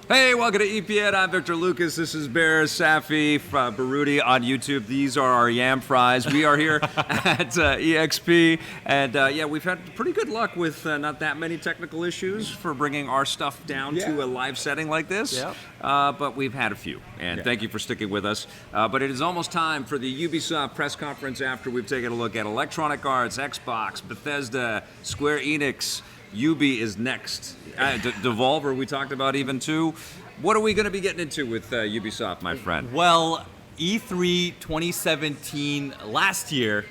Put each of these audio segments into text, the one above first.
Hey, welcome to EPN. I'm Victor Lucas. This is Behr Safi from Baruti on YouTube. These are our yam fries. We are here at EXP, and we've had pretty good luck with not that many technical issues for bringing our stuff down to a live setting like this. But we've had a few, and thank you for sticking with us. But it is almost time for the Ubisoft press conference after we've taken a look at Electronic Arts, Xbox, Bethesda, Square Enix. Ubi is next. Devolver, we talked about even too. What are we going to be getting into with Ubisoft, my friend? Well, E3 2017 last year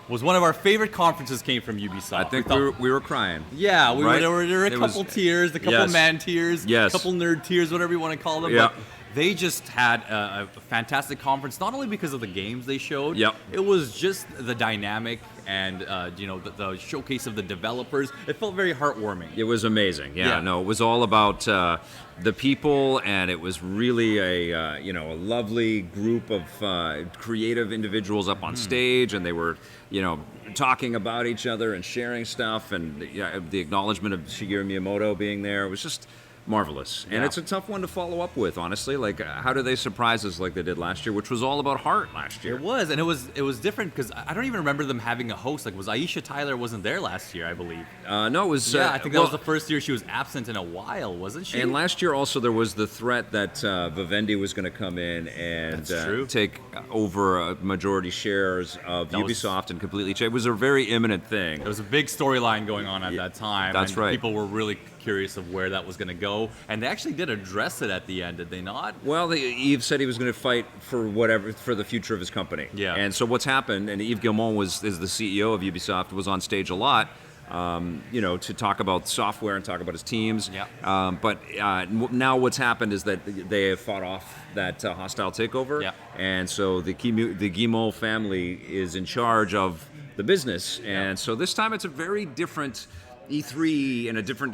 was one of our favorite conferences came from Ubisoft. I think we were crying. Yeah, right? there were a couple tears, a couple man tears, a couple nerd tears, whatever you want to call them. Yeah. But they just had a fantastic conference, not only because of the games they showed. It was just the dynamic and the showcase of the developers. It felt very heartwarming. It was amazing. No, it was all about the people, and it was really a lovely group of creative individuals up on stage, and they were talking about each other and sharing stuff, and the acknowledgement of Shigeru Miyamoto being there. It was just marvelous. And it's a tough one to follow up with, honestly. Like, how do they surprise us like they did last year, which was all about heart last year? It was, and it was different because I don't even remember them having a host. Like, was Aisha Tyler wasn't there last year, I believe? No, it was... I think that was the first year she was absent in a while, wasn't she? And last year also there was the threat that Vivendi was going to come in and take over majority shares of Ubisoft and completely change. It was a very imminent thing. There was a big storyline going on at that time. That's right. People were really curious of where that was going to go, and they actually did address it at the end, did they not? Well, Yves said he was going to fight for the future of his company. And so what's happened, and Yves Guillemot is the CEO of Ubisoft, was on stage a lot, to talk about software and talk about his teams. But now what's happened is that they have fought off that hostile takeover, and so the Guillemot family is in charge of the business, and so this time it's a very different E3 and a different,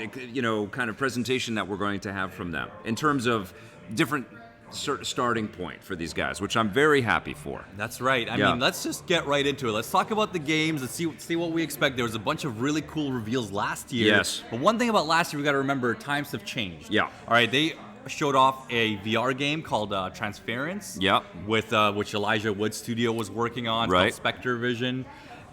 kind of presentation that we're going to have from them in terms of different starting point for these guys, which I'm very happy for. That's right. I mean, let's just get right into it. Let's talk about the games and see what we expect. There was a bunch of really cool reveals last year. But one thing about last year, we got to remember, times have changed. All right, they showed off a VR game called Transference. With which Elijah Wood's studio was working on. It's called Spectre Vision.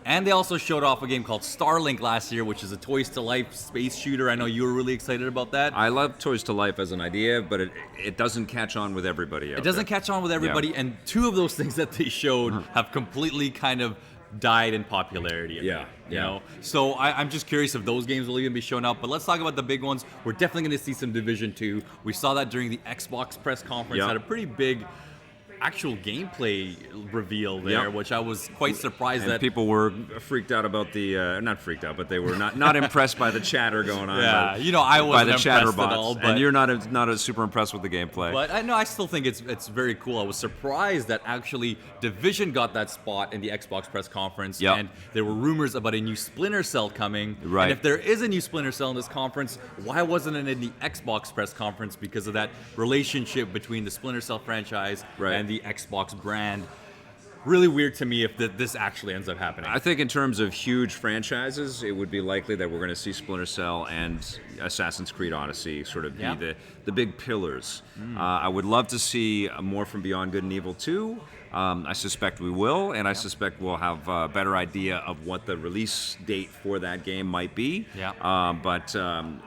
And they also showed off a game called Starlink last year, which is a Toys to Life space shooter. I know you were really excited about that. I love Toys to Life as an idea, but it doesn't catch on with everybody out It doesn't there. catch on with everybody, and two of those things that they showed have completely kind of died in popularity. You know? So I'm just curious if those games will even be shown up. But let's talk about the big ones. We're definitely going to see some Division 2. We saw that during the Xbox press conference. Had a pretty big actual gameplay reveal there, which I was quite surprised that people were freaked out about the not freaked out, but they were not impressed by the chatter going on. I wasn't by the impressed chatterbots, at all. But, and you're not as super impressed with the gameplay. But I still think it's very cool. I was surprised that actually Division got that spot in the Xbox press conference, and there were rumors about a new Splinter Cell coming. And if there is a new Splinter Cell in this conference, why wasn't it in the Xbox press conference? Because of that relationship between the Splinter Cell franchise and the Xbox brand. Really weird to me if this actually ends up happening. I think in terms of huge franchises, it would be likely that we're going to see Splinter Cell and Assassin's Creed Odyssey sort of be the big pillars. I would love to see more from Beyond Good and Evil 2. I suspect we will, and I suspect we'll have a better idea of what the release date for that game might be. But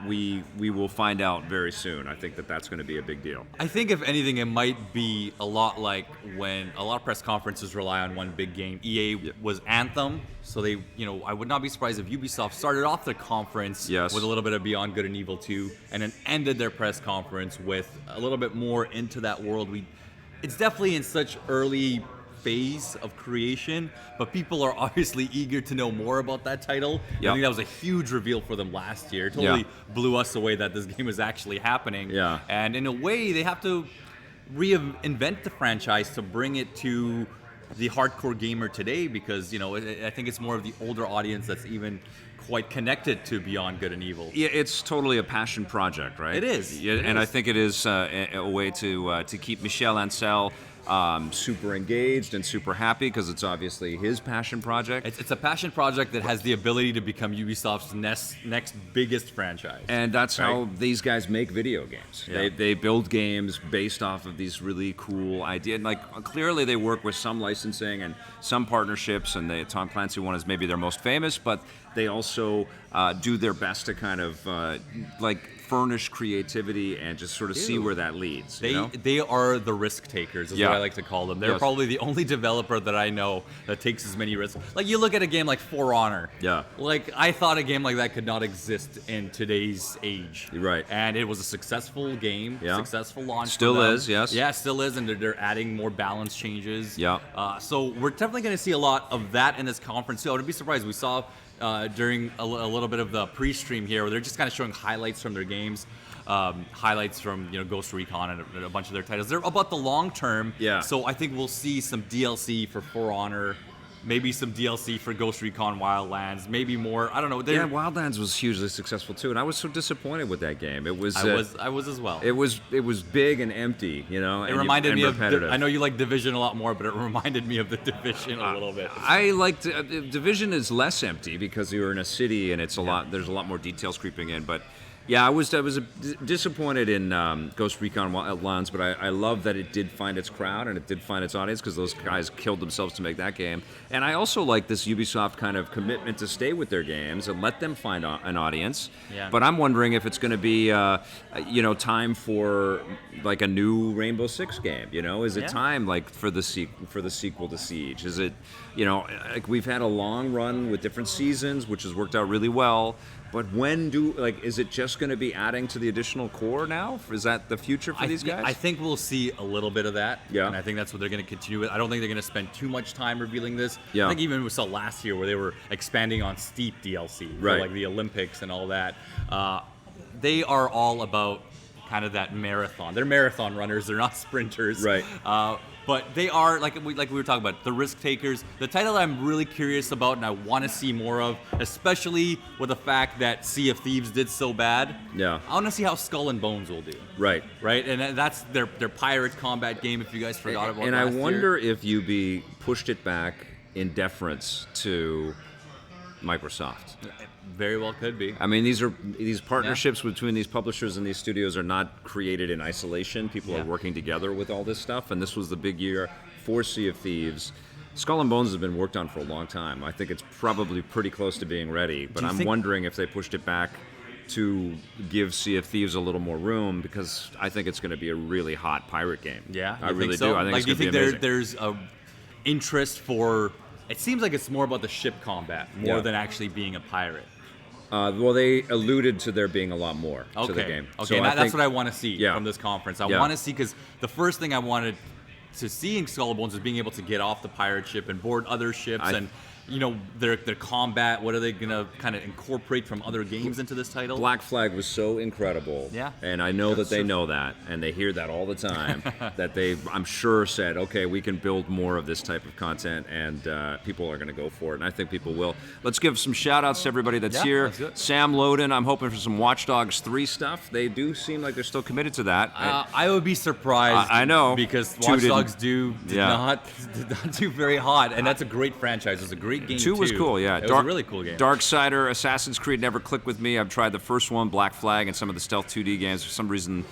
we will find out very soon. I think that's going to be a big deal. I think if anything, it might be a lot like when a lot of press conferences rely on one big game. EA was Anthem, so they, I would not be surprised if Ubisoft started off the conference with a little bit of Beyond Good and Evil 2, and then ended their press conference with a little bit more into that world. It's definitely in such early phase of creation, but people are obviously eager to know more about that title. I think that was a huge reveal for them last year. It totally blew us away that this game is actually happening. And in a way, they have to reinvent the franchise to bring it to the hardcore gamer today, because I think it's more of the older audience that's even quite connected to Beyond Good and Evil. Yeah, it's totally a passion project, right? It is. And I think it is a way to keep Michel Ancel super engaged and super happy because it's obviously his passion project. It's a passion project that has the ability to become Ubisoft's next biggest franchise. And that's how these guys make video games. Yeah. They build games based off of these really cool ideas. And like clearly they work with some licensing and some partnerships, and the Tom Clancy one is maybe their most famous, but they also do their best to kind of like furnish creativity and just sort of see where that leads. They are the risk takers, is what I like to call them. They're probably the only developer that I know that takes as many risks. Like you look at a game like For Honor. Yeah. Like I thought a game like that could not exist in today's age. Right. And it was a successful game, successful launch. Still is, yes. Yeah, still is, and they're adding more balance changes. Yeah. So we're definitely going to see a lot of that in this conference too. I would be surprised. We saw during a little bit of the pre-stream here, where they're just kind of showing highlights from their games, highlights from Ghost Recon and a bunch of their titles. They're about the long term. Yeah. So I think we'll see some DLC for For Honor, maybe some DLC for Ghost Recon Wildlands, maybe more. I don't know. Yeah, Wildlands was hugely successful too, and I was so disappointed with that game. It was. I was as well. It was big and empty, It reminded me repetitive. of. I know you like Division a lot more, but it reminded me of the Division a little bit. I liked Division is less empty because you're in a city and it's a lot. There's a lot more details creeping in, but. Yeah, I was disappointed in Ghost Recon Wildlands, but I love that it did find its crowd and it did find its audience because those guys killed themselves to make that game. And I also like this Ubisoft kind of commitment to stay with their games and let them find an audience. Yeah. But I'm wondering if it's going to be, time for like a new Rainbow Six game. Is it time like for the sequel to Siege? Is it, like we've had a long run with different seasons, which has worked out really well. But is it just going to be adding to the additional core now? Is that the future for these guys? I think we'll see a little bit of that. Yeah. And I think that's what they're going to continue with. I don't think they're going to spend too much time revealing this. Yeah. I think even we saw last year where they were expanding on Steep DLC, for like the Olympics and all that. They are all about kind of that marathon. They're marathon runners. They're not sprinters. Right. But they are, like we were talking about, the risk takers. The title I'm really curious about and I want to see more of, especially with the fact that Sea of Thieves did so bad. Yeah. I want to see how Skull and Bones will do. Right. Right? And that's their pirate combat game, if you guys forgot about and last I wonder year. if UB pushed it back in deference to Microsoft. Very well could be. I mean, these partnerships between these publishers and these studios are not created in isolation. People are working together with all this stuff, and this was the big year for Sea of Thieves. Skull and Bones has been worked on for a long time. I think it's probably pretty close to being ready, but I'm wondering if they pushed it back to give Sea of Thieves a little more room, because I think it's going to be a really hot pirate game. Yeah, I really do. I think it's do you going to think be amazing. there's a interest for? It seems like it's more about the ship combat more than actually being a pirate. Well, they alluded to there being a lot more to the game. Okay, so that's what I want to see from this conference. I want to see, because the first thing I wanted to see in Skull and Bones is being able to get off the pirate ship and board other ships and their combat. What are they gonna kind of incorporate from other games into this title? Black Flag was so incredible. Yeah. And I know that they know that, and they hear that all the time. That they, I'm sure, said, okay, we can build more of this type of content, and people are going to go for it. And I think people will. Let's give some shout outs to everybody that's here. Sam Loden, I'm hoping for some Watch Dogs 3 stuff. They do seem like they're still committed to that. I would be surprised. I know, because Watch Dogs did not do very hot, and that's a great franchise. It's a great game. 2 was cool, yeah. It was a really cool game. Darksider, Assassin's Creed never clicked with me. I've tried the first one, Black Flag, and some of the stealth 2D games. For some reason,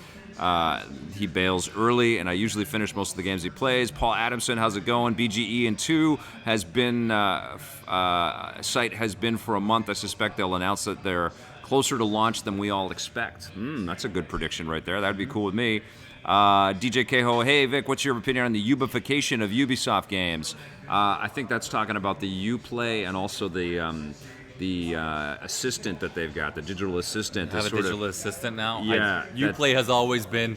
he bails early, and I usually finish most of the games he plays. Paul Adamson, how's it going? BGE and 2 has been, site has been for a month. I suspect they'll announce that they're closer to launch than we all expect. That's a good prediction right there. That'd be cool with me. DJ Keho, hey Vic, what's your opinion on the Ubification of Ubisoft games? I think that's talking about the Uplay and also the assistant that they've got, the digital assistant. Have a digital assistant now? Yeah. Uplay has always been...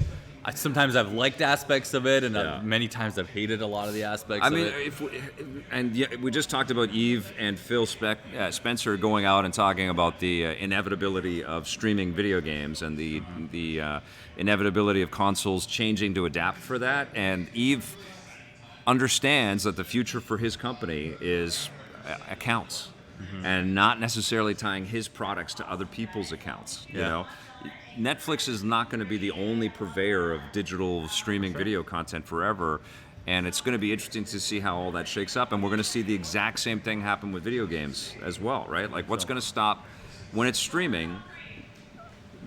Sometimes I've liked aspects of it, and many times I've hated a lot of the aspects of it. We just talked about Eve and Phil Spencer going out and talking about the inevitability of streaming video games and the inevitability of consoles changing to adapt for that. And Eve understands that the future for his company is accounts, and not necessarily tying his products to other people's accounts. You know, Netflix is not going to be the only purveyor of digital streaming video content forever. And it's going to be interesting to see how all that shakes up. And we're going to see the exact same thing happen with video games as well, right? Like, what's going to stop when it's streaming?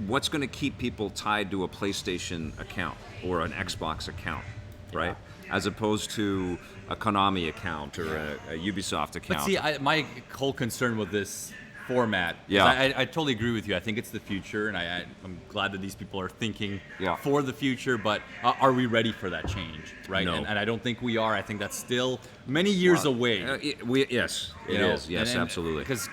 What's going to keep people tied to a PlayStation account or an Xbox account, right? As opposed to a Konami account or a Ubisoft account. But see, my whole concern with this format, I totally agree with you. I think it's the future, and I'm glad that these people are thinking for the future, but are we ready for that change, right? No. And I don't think we are. I think that's still many years away. Yes, it is. Yes, absolutely. Because,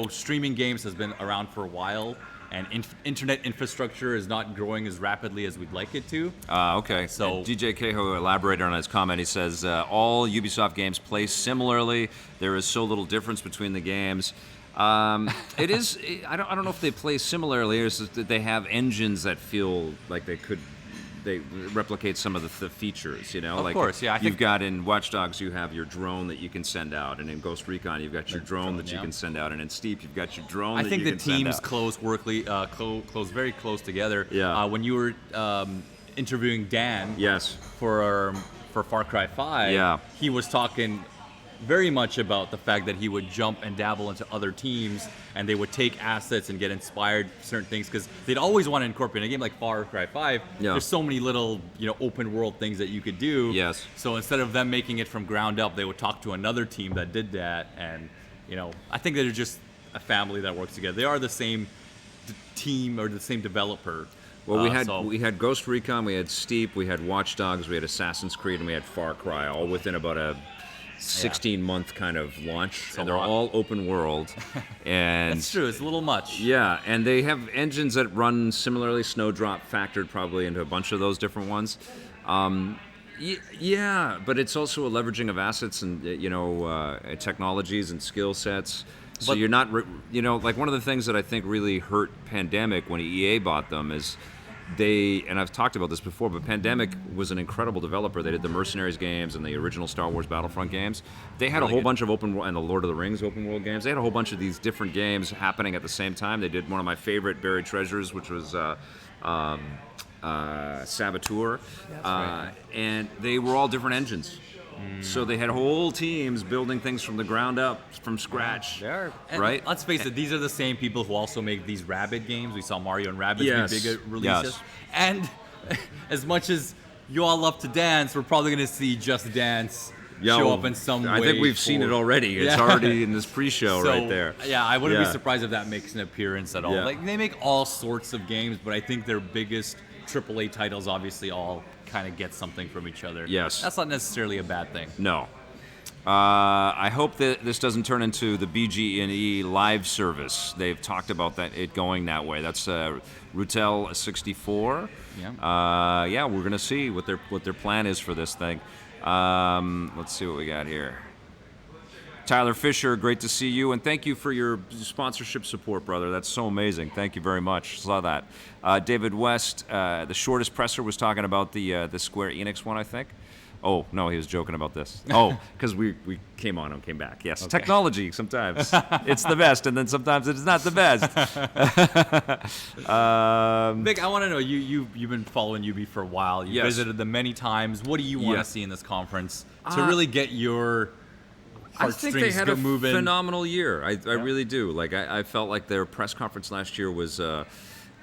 streaming games has been around for a while, and internet infrastructure is not growing as rapidly as we'd like it to. Okay. So and DJ Keho elaborated on his comment. He says, all Ubisoft games play similarly. There is so little difference between the games. It is. I don't know if they play similarly. It's just that they have engines that feel like they replicate some of the features. Of course, yeah. You've got in Watch Dogs, you have your drone that you can send out, and in Ghost Recon, you've got your drone that you can send out, and in Steep, you've got your drone. I think the teams close very close together. Yeah. When you were interviewing Dan, for Far Cry 5, he was talking very much about the fact that he would jump and dabble into other teams, and they would take assets and get inspired certain things, because they'd always want to incorporate in a game like Far Cry 5. There's so many little open world things that you could do. Yes. So instead of them making it from ground up, they would talk to another team that did that, and I think they're just a family that works together. They are the same team or the same developer. Well, we had Ghost Recon, we had Steep, we had Watch Dogs, we had Assassin's Creed, and we had Far Cry, all within about a 16-month kind of launch, and they're all open world. And that's true. It's a little much. Yeah, and they have engines that run similarly. Snowdrop factored probably into a bunch of those different ones. Yeah, but it's also a leveraging of assets and technologies and skill sets. So you're not, like one of the things that I think really hurt Pandemic when EA bought them is. And I've talked about this before, but Pandemic was an incredible developer. They did the Mercenaries games and the original Star Wars Battlefront games. They had a whole bunch of open world, and the Lord of the Rings open world games. They had a whole bunch of these different games happening at the same time. They did one of my favorite buried treasures, which was Saboteur. And they were all different engines. So they had whole teams building things from the ground up, from scratch. Right? Let's face it, these are the same people who also make these Rabbids games. We saw Mario and Rabbids be big releases. And as much as you all love to dance, we're probably going to see Just Dance show up in some way. I think we've seen it already. It's already in this pre-show right there. Yeah, I wouldn't be surprised if that makes an appearance at all. Like, they make all sorts of games, but I think their biggest AAA titles obviously all kind of get something from each other. Yes. That's not necessarily a bad thing. No. I hope that this doesn't turn into the BG&E live service. They've talked about it going that way. That's Rutel 64. Yeah. We're gonna see what their plan is for this thing. Let's see what we got here. Tyler Fisher, great to see you, and thank you for your sponsorship support, brother. That's so amazing. Thank you very much. Saw that. David West, the shortest presser, was talking about the Square Enix one, I think. Oh, no, he was joking about this. Oh, because we came on and came back. Yes, okay. Technology, sometimes it's the best, and then sometimes it's not the best. Vic, I want to know, you've been following Ubi for a while. You've visited them many times. What do you want to see in this conference to really get your I think they had a phenomenal year. I really do. Like I felt like their press conference last year was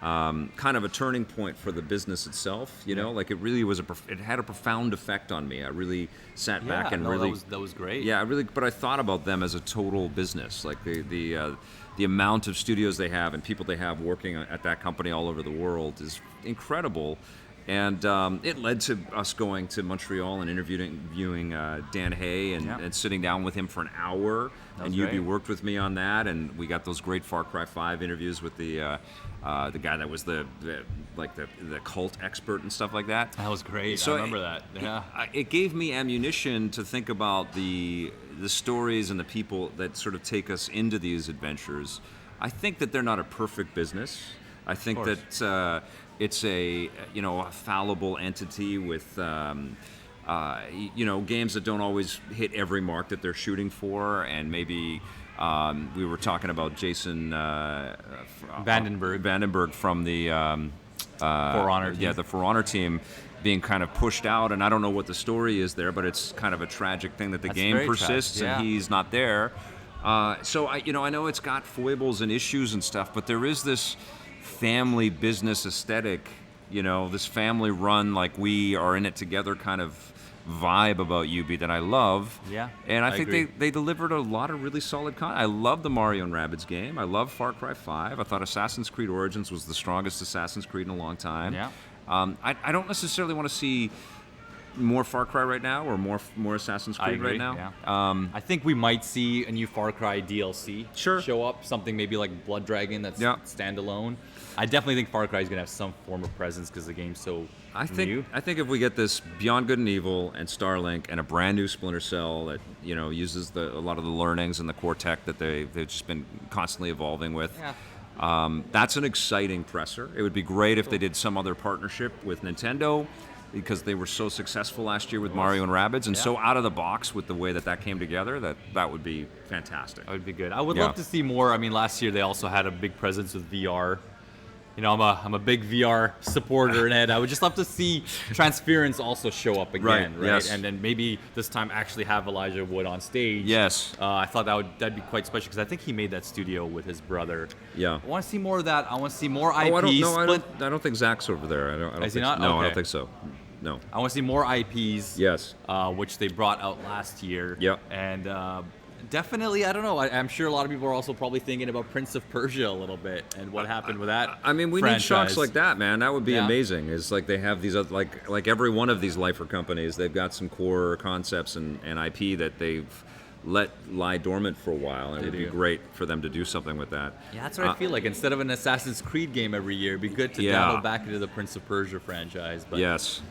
kind of a turning point for the business itself. You know, like it really was it had a profound effect on me. I really sat back and that was great. Yeah, but I thought about them as a total business. Like the amount of studios they have and people they have working at that company all over the world is incredible. And it led to us going to Montreal and interviewing Dan Hay and sitting down with him for an hour. And Ubi worked with me on that, and we got those great Far Cry 5 interviews with the guy that was the cult expert and stuff like that. That was great. So I remember that. Yeah. It gave me ammunition to think about the stories and the people that sort of take us into these adventures. I think that they're not a perfect business. I think that it's a fallible entity with games that don't always hit every mark that they're shooting for, and maybe we were talking about Jason Vandenberg from the For Honor team. Yeah, the For Honor team being kind of pushed out, and I don't know what the story is there, but it's kind of a tragic thing that the game persists and he's not there. So I know it's got foibles and issues and stuff, but there is this family business aesthetic, this family run, like we are in it together kind of vibe about Ubi that I love. Yeah, and I think they delivered a lot of really solid content. I love the Mario and Rabbids game. I love Far Cry 5. I thought Assassin's Creed Origins was the strongest Assassin's Creed in a long time. Yeah. I don't necessarily want to see more Far Cry right now or more Assassin's Creed right now. Yeah. I think we might see a new Far Cry DLC show up, something maybe like Blood Dragon that's standalone. I definitely think Far Cry is going to have some form of presence because the game's so new. I think if we get this Beyond Good and Evil and Starlink and a brand new Splinter Cell that uses a lot of the learnings and the core tech that they've just been constantly evolving with. Yeah. That's an exciting presser. It would be great if they did some other partnership with Nintendo, because they were so successful last year with Mario and Rabbids, and so out of the box with the way that came together, that would be fantastic. That would be good. I would love to see more. I mean, last year they also had a big presence with VR. I'm a big VR supporter, and I would just love to see Transference also show up again, right? Yes. And then maybe this time actually have Elijah Wood on stage. Yes. I thought that'd be quite special because I think he made that studio with his brother. Yeah. I want to see more of that. I want to see more IPs. I don't think Zach's over there. I don't. Is he think not? So. No, okay. I don't think so. No. I want to see more IPs. Yes. Which they brought out last year. Yep. And definitely, I don't know. I'm sure a lot of people are also probably thinking about Prince of Persia a little bit and what happened with that. I mean, we need shocks like that, man. That would be amazing. It's like they have these, like every one of these lifer companies, they've got some core concepts and IP that they've let lie dormant for a while, and it would be great for them to do something with that. Yeah, that's what I feel like. Instead of an Assassin's Creed game every year, it'd be good to dabble back into the Prince of Persia franchise. But yes.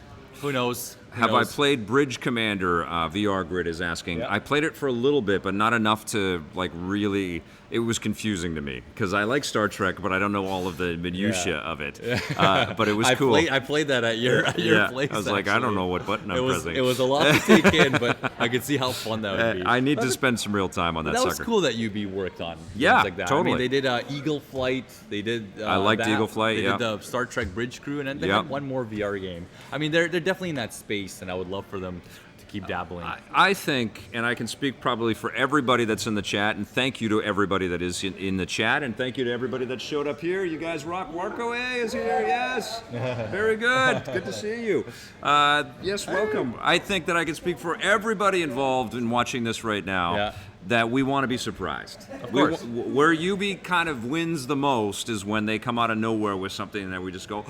Who knows? Have I played Bridge Commander? VR Grid is asking. Yeah. I played it for a little bit, but not enough to really. It was confusing to me because I like Star Trek, but I don't know all of the minutiae of it. But it was cool. I played that at your place. I was like, I don't know what button I'm pressing. It was a lot to take in, but I could see how fun that would be. I need to spend some real time on that sucker. That was cool that UB worked on yeah, things like that. Totally. I mean, they did Eagle Flight. They did. I liked Eagle Flight. They did the Star Trek Bridge Crew, and then they had one more VR game. I mean, they're definitely in that space, and I would love for them to keep dabbling. I think, and I can speak probably for everybody that's in the chat, and thank you to everybody that is in the chat, and thank you to everybody that showed up here. You guys rock. Marco A is here, yes. Very good. Good to see you. Yes, welcome. I think that I can speak for everybody involved in watching this right now. That we want to be surprised. Of course. Where UB kind of wins the most is when they come out of nowhere with something that we just go,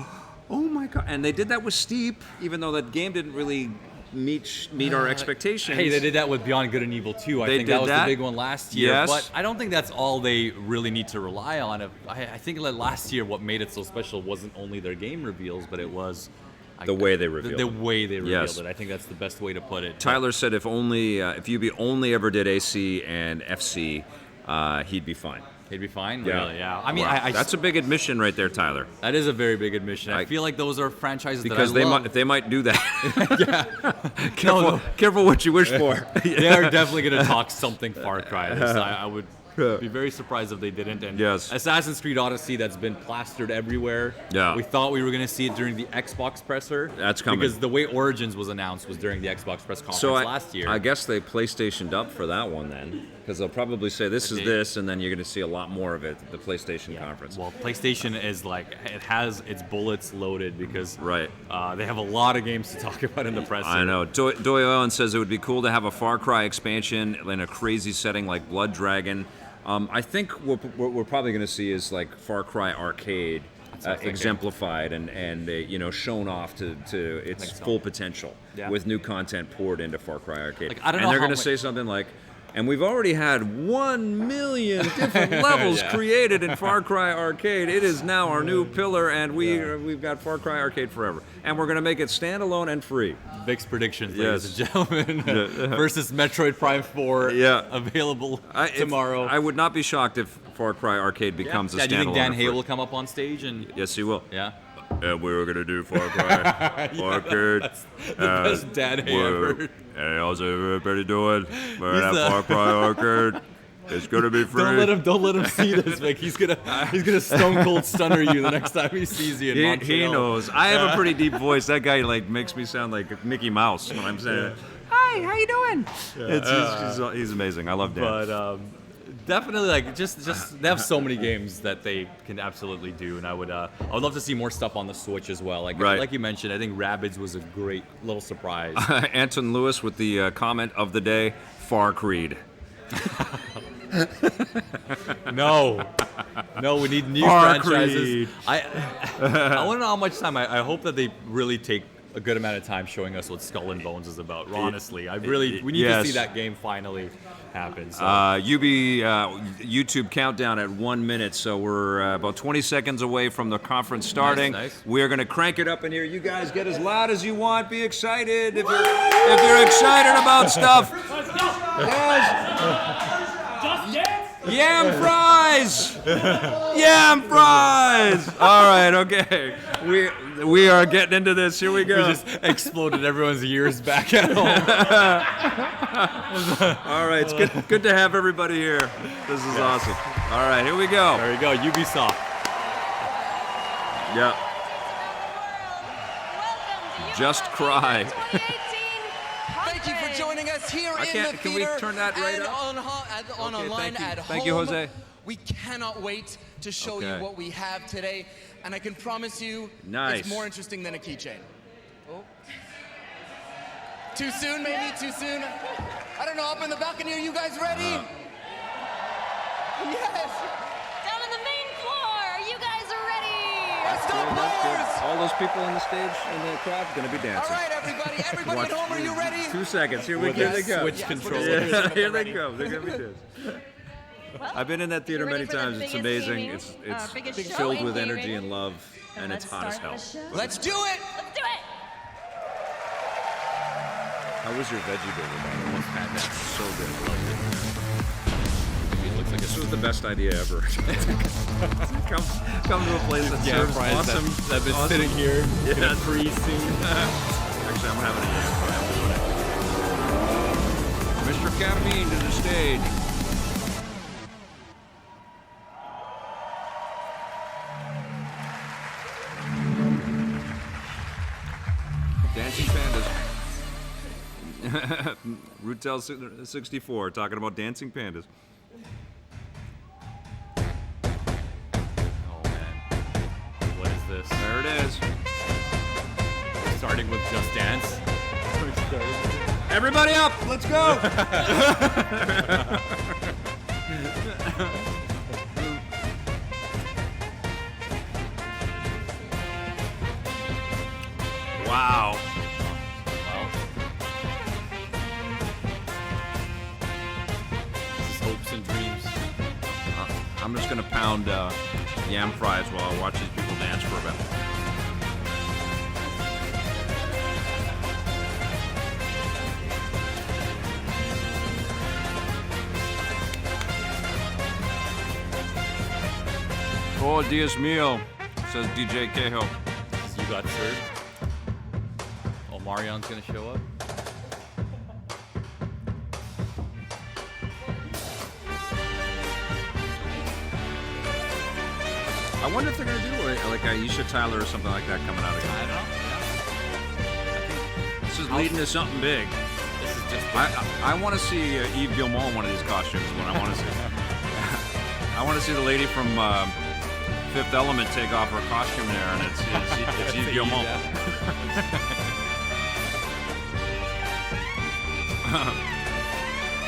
oh my God. And they did that with Steep, even though that game didn't really meet our expectations. Hey, they did that with Beyond Good and Evil 2. I think that was the big one last year. Yes. But I don't think that's all they really need to rely on. I think that last year what made it so special wasn't only their game reveals, but it was the way they revealed the way they revealed yes. it. I think that's the best way to put it. Tyler said if UB only ever did AC and FC, he'd be fine. He'd be fine? Yeah. Really? Yeah. I mean, wow. That's a big admission right there, Tyler. That is a very big admission. I feel like those are franchises because that I love. They might do that. Careful what you wish for. They are definitely going to talk something Far Cry. I would be very surprised if they didn't. And yes. Assassin's Creed Odyssey, that's been plastered everywhere. Yeah. We thought we were going to see it during the Xbox presser. That's coming. Because the way Origins was announced was during the Xbox press conference last year. I guess they PlayStationed up for that one then. Because they'll probably say this is this, and then you're going to see a lot more of it at the PlayStation conference. Well, PlayStation is it has its bullets loaded because right. They have a lot of games to talk about in the presser. I know. Doy Owen says it would be cool to have a Far Cry expansion in a crazy setting like Blood Dragon. I think what we're probably going to see is like Far Cry Arcade exemplified and shown off to its full potential with new content poured into Far Cry Arcade. I don't know they're going to say something like, and we've already had 1 million different levels created in Far Cry Arcade. It is now our new pillar, and we've got Far Cry Arcade forever. And we're going to make it standalone and free. Vic's predictions, ladies and gentlemen, versus Metroid Prime 4 available tomorrow. I would not be shocked if Far Cry Arcade becomes a standalone. Do you think Dan Hay will come up on stage? Yes, he will. Yeah. And we were going to do Far Cry Arcade. That's the best Dan Hay ever. Hey, how's everybody doing? We're at Far Cry Arcade. It's gonna be free. Don't let him see this, Vic. He's gonna stone cold stunner you the next time he sees you in Montreal. He knows. I have a pretty deep voice. That guy like makes me sound like Mickey Mouse when I'm saying it. Hi, how you doing? He's amazing. I love Dan. But definitely, like just they have so many games that they can absolutely do, and I would love to see more stuff on the Switch as well. Like you mentioned, I think Rabbids was a great little surprise. Anton Lewis with the comment of the day: Far Creed. No, we need new Far franchises. Creed. I want to know how much time. I hope that they really take a good amount of time showing us what Skull and Bones is about. Honestly, we need to see that game finally happen. So. YouTube countdown at 1 minute, so we're about 20 seconds away from the conference starting. Nice. We're gonna crank it up in here. You guys get as loud as you want. Be excited if you're excited about stuff. Yam fries! Yam fries! All right, okay. We are getting into this. Here we go. We just exploded everyone's ears back at home. All right, it's good to have everybody here. This is awesome. All right, here we go. There we go, Ubisoft. Yeah. Just cry. Thank you for joining us here in the theater. Can we turn that right up? Online at home. Thank you, Jose. We cannot wait to show you what we have today, and I can promise you it's more interesting than a keychain. Oh. Too soon, maybe? Too soon? I don't know, up in the balcony, are you guys ready? Yes! Down on the main floor, you guys are ready! Let's go, players! All those people on the stage in the crowd are going to be dancing. All right, everybody at home, are you ready? 2 seconds. Here they go. Switch control. Here they go. They're going to be dancing. I've been in that theater many times. It's amazing. It's filled with energy and love, and it's hot as hell. Let's do it! Let's do it! How was your veggie burger? Almost fantastic. So good. This was the best idea ever. come to a place that serves awesome. That have been sitting here in a free scene. Actually, I'm having a yam fry. Mr. Caffeine to the stage. Dancing pandas. Rutel 64 talking about dancing pandas. This. There it is. Starting with Just Dance. Everybody up! Let's go! Wow. This is hopes and dreams. I'm just gonna pound yam fries while I watch these people dance for a bit. Oh, Dios mío, says DJ Cahill. You got served. Oh, Marion's gonna show up. I wonder if they're going to do like Aisha Tyler or something like that coming out again. I don't know. Yeah. This is leading to something big. This is just. I want to see Yves Guillemot in one of these costumes. When I want to see, I want to see the lady from Fifth Element take off her costume there, and it's Yves Guillemot.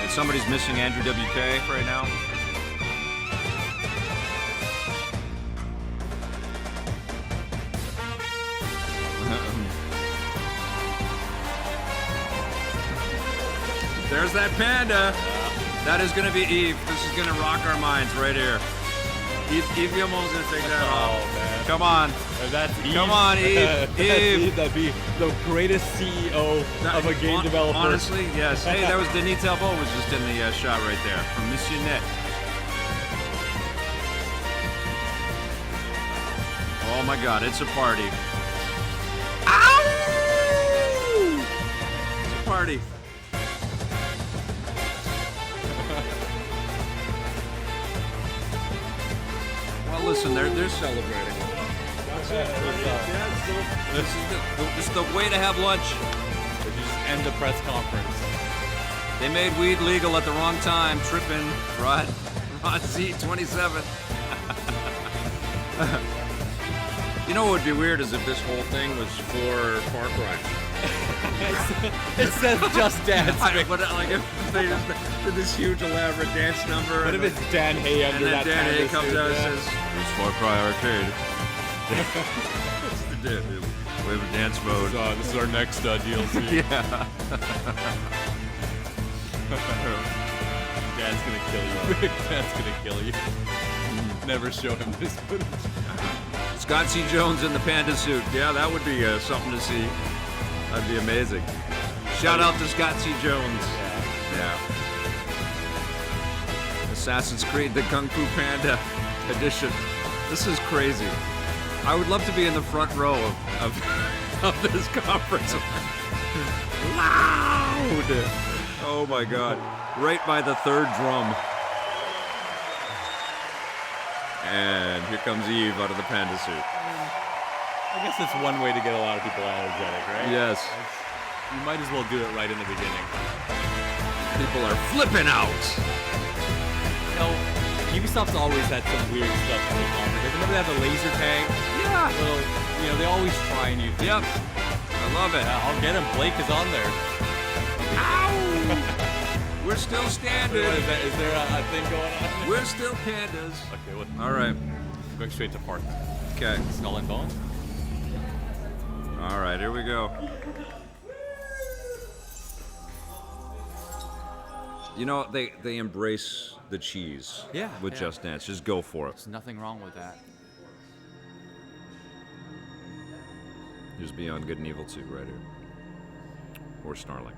If somebody's missing Andrew WK right now. There's that panda. That is going to be Eve. This is going to rock our minds right here. Eve Guillemot's going to take that off. Man. Come on. That's Eve. Come on, Eve. Eve. That'd be the greatest CEO of a game developer. Honestly, yes. Hey, that was Denis Talbot was just in the shot right there from Monsieur Net. Oh my God, it's a party. Ow! It's a party. listen, they're celebrating. That's it. This is the way to have lunch. They just end the press conference. They made weed legal at the wrong time. Tripping, Rod Z27. You know what would be weird is if this whole thing was for Far Cry. It says Just Dance. But like if they just did this huge elaborate dance number. What if it's Dan Hay under that? And then Dan Hay comes out and says, "It's Far Cry Arcade." We have a dance mode. This is our next DLC. Yeah. Dan's gonna kill you. Dan's gonna kill you. Never show him this footage. Scott C. Jones in the panda suit. Yeah, that would be something to see. That'd be amazing. Shout out to Scott C. Jones. Yeah. Assassin's Creed, the Kung Fu Panda edition. This is crazy. I would love to be in the front row of this conference. Loud! Oh my God. Right by the third drum. And here comes Eve out of the panda suit. I guess it's one way to get a lot of people energetic, right? Yes. You might as well do it right in the beginning. People are flipping out. You know, Ubisoft's always had some weird stuff in the conference. Remember they have the laser tag? Yeah. Well, you know, they always try new things. Yep. I love it. Yeah, I'll get him. Blake is on there. Ow! We're still standing. What is that? Is there a thing going on? We're still pandas. Okay, what? All right. Going straight to park. Okay. Skull and Bones? All right, here we go. You know, they embrace the cheese with Just Dance. Just go for it. There's nothing wrong with that. Here's Beyond Good and Evil 2 right here. Or Starlink.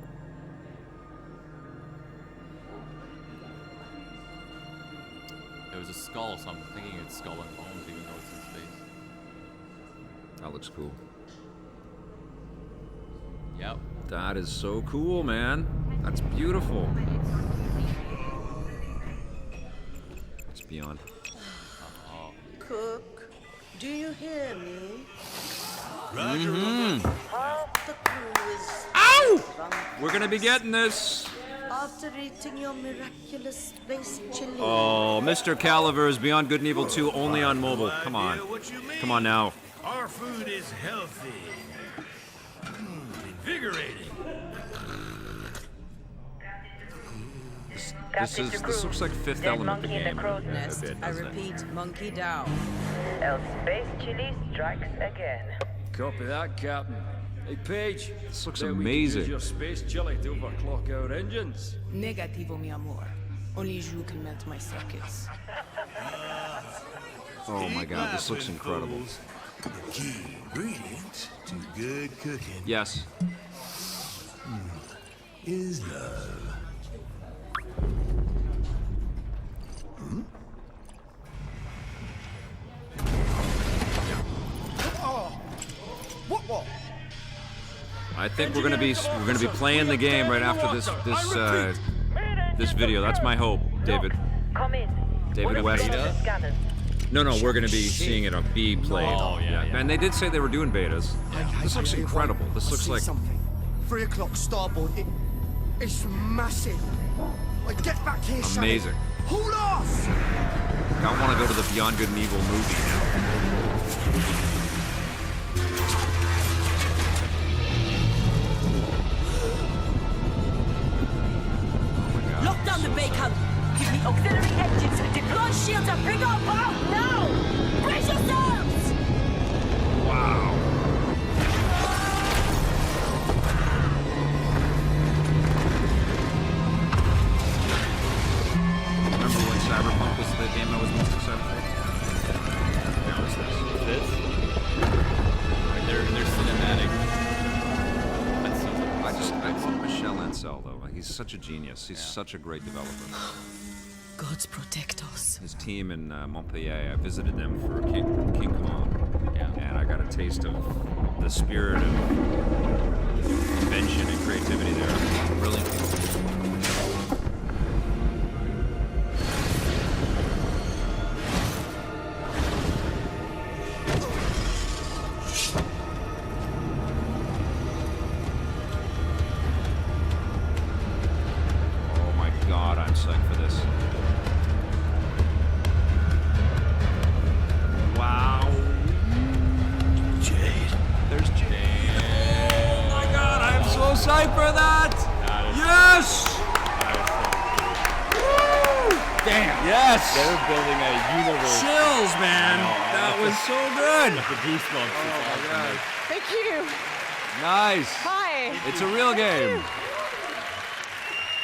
It was a skull, so I'm thinking it's Skull and Bones, even though it's in space. That looks cool. Yep. That is so cool, man. That's beautiful. It's Beyond. Cook, do you hear me? Mm-hmm. Half the crew is Ow! drunk. We're gonna be getting this. After eating your miraculous space chili. Oh, Mr. Caliver is Beyond Good and Evil 2 only on mobile. Come on. Come on now. Our food is healthy. Invigorating. This looks like Fifth Element, the game. Nest. I repeat, monkey down. El Space Chili strikes again. Copy that, Captain. Hey, Paige. This looks bet amazing. We could use your space chili to overclock our engines. Negativo, mi amor. Only you can melt my circuits. Oh my God, this looks incredible. The key ingredient to good cooking. Yes. Is love. What? I think we're gonna be playing the game right after this video. That's my hope, David. Come in. David West. No, we're gonna be seeing it be played. Oh, yeah. And they did say they were doing betas. This looks incredible. This looks like something. 3 o'clock starboard. It's massive. Like, get back here, amazing. Hold off! I want to go to the Beyond Good and Evil movie now. Lock down the bacon! Give me auxiliary engines, deploy shields and bring up out now! Brace yourselves! Wow. Remember when Cyberpunk was the game I was most excited for? Now it's this. This? They're cinematic. I love Michel Ancel though. He's such a genius. He's such a great developer. Gods protect us. His team in Montpellier, I visited them for King Kong. Yeah. And I got a taste of the spirit of invention and creativity there. Brilliant people. They're building a universe. Chills, man. That was so good. The goosebumps. Oh my God. Thank you. Nice. Hi. It's a real game.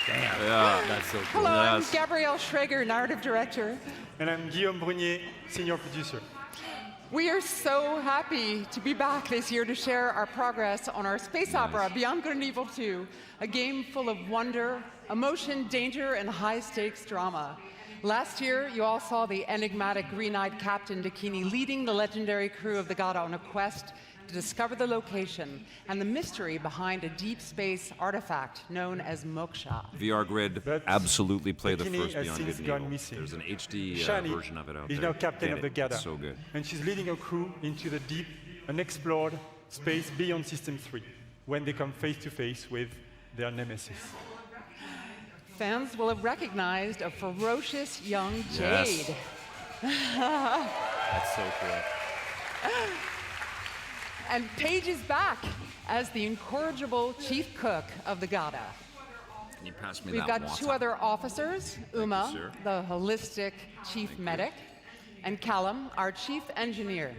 Damn. Yeah. That's so cool. Hello, I'm Gabrielle Schrager, narrative director. And I'm Guillaume Brunier, senior producer. We are so happy to be back this year to share our progress on our space opera, Beyond Good and Evil 2, a game full of wonder, emotion, danger, and high-stakes drama. Last year, you all saw the enigmatic green-eyed Captain Dakini leading the legendary crew of the Gada on a quest to discover the location and the mystery behind a deep space artifact known as Moksha. VR Grid, absolutely play the Dakini first has Beyond Good since and gone Evil. missing. There's an HD Shani version of it out is there. now captain Get of the it. Gada. It's so good. And she's leading a crew into the deep, unexplored space beyond System 3, when they come face to face with their nemesis. Fans will have recognized a ferocious young Jade. Yes. That's so cool. And Paige is back as the incorrigible chief cook of the Gada. Can you pass me We've that got water? 2 other officers, Uma, sir. the holistic chief medic, and Callum, our chief engineer.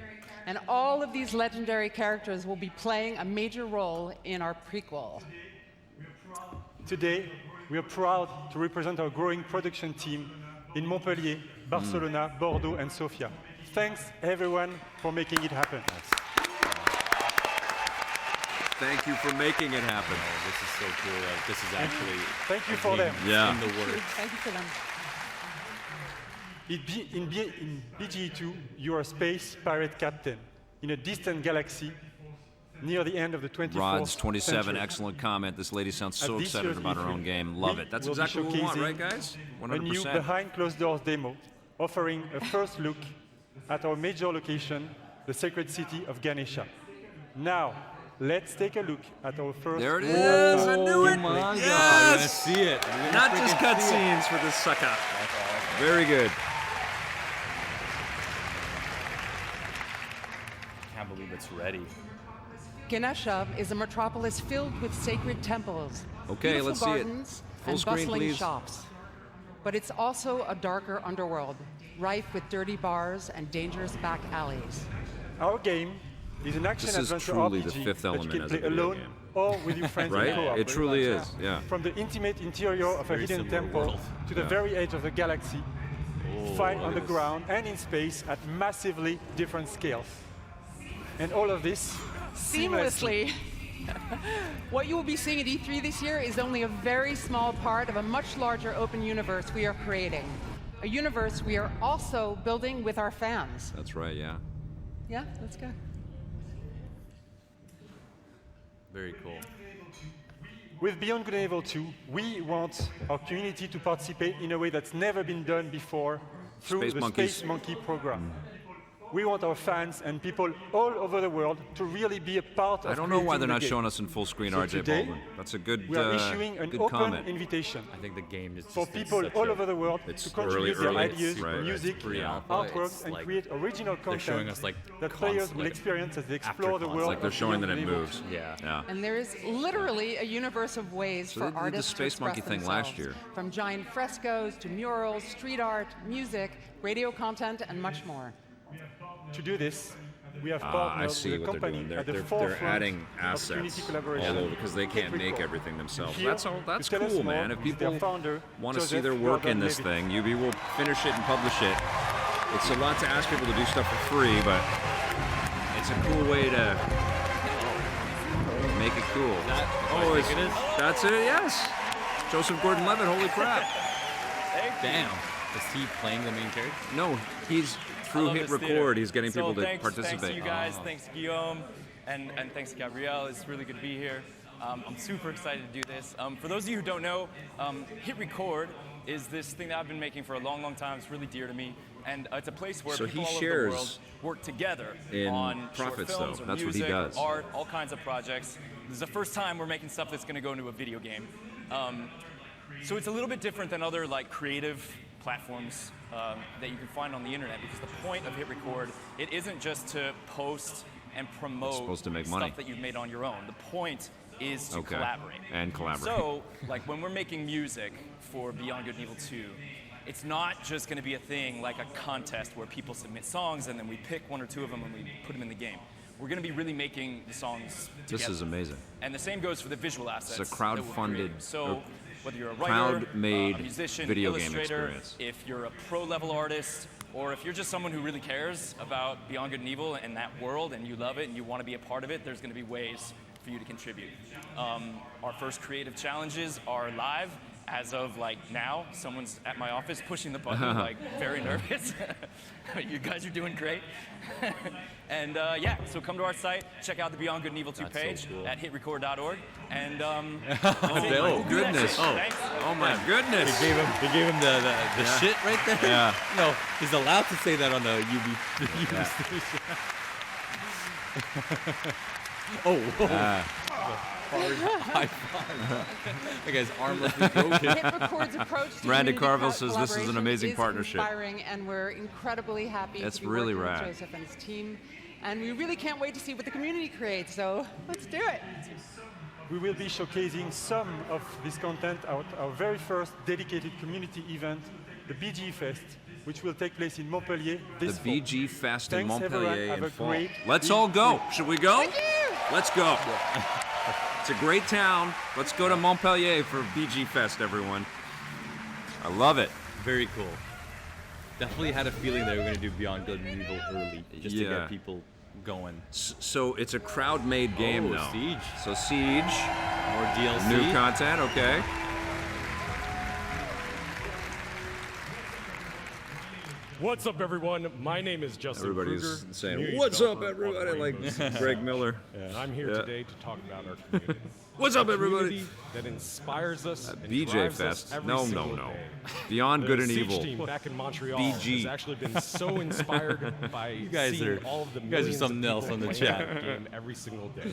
And all of these legendary characters will be playing a major role in our prequel. Today, we are proud to represent our growing production team in Montpellier, Barcelona, Bordeaux, and Sofia. Thanks, everyone, for making it happen. Thank you for making it happen. Oh, this is so cool. Like, this is actually Thank you for them. Yeah. in the works. Thank you for them. In BGE2, you are a space pirate captain in a distant galaxy near the end of the 24th Rod's 27, century. excellent comment. This lady sounds so At this excited year's about her E3, own game. Love we it. That's will be exactly what we want, showcasing right, guys? a new 100%. behind-closed doors demo, offering a first look at our major location, the sacred city of Ganesha. Now, let's take a look at our first. There it is. I knew it. Oh my God, Yes. I'm gonna see it. I'm gonna Not just freaking see it. cutscenes for this sucker. Very good. Can't believe it's ready. Ganesha is a metropolis filled with sacred temples, Okay, beautiful let's see it. gardens, Full and screen, bustling please. shops. But it's also a darker underworld, rife with dirty bars and dangerous back alleys. Our game is an This is action-adventure truly RPG the fifth that you element can as a play video alone game. or with your friends in Right? co-op. It truly is, yeah. From the intimate interior of a very hidden similar temple world. to the Yeah. very edge of the galaxy, fight on look the at ground and in space at massively different scales. And all of this Seamlessly. What you will be seeing at E3 this year is only a very small part of a much larger open universe we are creating. A universe we are also building with our fans. That's right, yeah. Yeah, let's go. Very cool. With Beyond Good and Evil 2, we want our community to participate in a way that's never been done before through Space the Monkeys. Space Monkey program. We want our fans and people all over the world to really be a part of I don't know why creating they're the not game. showing us in full screen, So RJ today, Baldwin. That's a good, We are issuing an good open comment. invitation I think the game is just for in people such all a- over the world It's to contribute their early, ideas, right. music, It's pre-alpha. artworks, It's and like create original they're showing content us, like, that players will like, experience as they after explore the concept. world. Like they're of showing that Beyond it Good and moves. Evil. Yeah. And there is literally a universe of ways So for they did the artists to Space express Monkey thing themselves, last year. from giant frescoes to murals, street art, music, radio content, and much more. To do this, we have I partnered see with a what they're company doing. They're, at the they're forefront adding of community assets collaboration. all over because they can't Hit make Record. everything themselves. Here That's all. That's to tell us cool, more man. If is people their founder, want to see Joseph their work in this Gordon-Levitt. thing, UB will finish it and publish it. It's a lot to ask people to do stuff for free, but it's a cool way to make it cool. I think it is? That's it. Yes, Joseph Gordon-Levitt. Holy crap! Damn. Is he playing the main character? No, he's through Hit Record. He's getting people to participate. Thanks to you guys, thanks to Guillaume, and thanks to Gabrielle. It's really good to be here. I'm super excited to do this. For those of you who don't know, Hit Record is this thing that I've been making for a long, long time. It's really dear to me. And it's a place where So people he all over shares the world work together in on profits, short films though. or That's what he music, does. or art, all kinds of projects. This is the first time we're making stuff that's going to go into a video game. So it's a little bit different than other like creative platforms that you can find on the internet, because the point of Hit Record, it isn't just to post and promote supposed to make money. stuff that you've made on your own. The point is to Okay. collaborate. And collaborate. So, like when we're making music for Beyond Good and Evil 2, it's not just going to be a thing like a contest where people submit songs and then we pick 1 or 2 of them and we put them in the game. We're going to be really making the songs together. This is amazing. And the same goes for the visual assets. It's a crowd-funded, so whether you're a writer, crowd-made a musician, video game illustrator, experience. if you're a pro-level artist, or if you're just someone who really cares about Beyond Good and Evil and that world and you love it and you want to be a part of it, there's going to be ways for you to contribute. Our first creative challenges are live. As of like now, someone's at my office pushing the button, like very nervous. You guys are doing great. And yeah, so come to our site, check out the Beyond Good and Evil 2 page at hitrecord.org. And oh goodness! Oh my goodness! He gave him the shit right there. Yeah. No, he's allowed to say that on the UB station. High five. That guy's arm must be broken. HitRecord's approach to Randy community Carville says this is an collaboration amazing is partnership. Inspiring, and we're incredibly happy That's to be really working rad. with Joseph and his team. And we really can't wait to see what the community creates, so let's do it. We will be showcasing some of this content at our very first dedicated community event, the BG Fest, which will take place in Montpellier this fall. The BG Fest in Thanks, Montpellier everyone. Have in a fall. great Let's week. all go. Should we go? Thank you. Let's go. It's a great town. Let's go to Montpellier for BG Fest, everyone. I love it. Very cool. Definitely had a feeling they were going to do Beyond Good and Evil early, just to get people going. So it's a crowd-made game now. Siege. So Siege. More DLC. New content, okay. What's up, everyone? My name is Justin Everybody's Kruger, saying, community "What's up, developer everybody?" of Like Rainbow Six Greg Siege. Miller. And I'm here Yeah. today to talk about our community. What's up, A everybody? community that inspires us and BJ drives us Fest. every No. single day. Beyond The Good and Siege Evil. team back in Montreal BG. has actually been so inspired by You guys seeing are- all of the you guys are millions something of else people on the playing chat. that game every single day.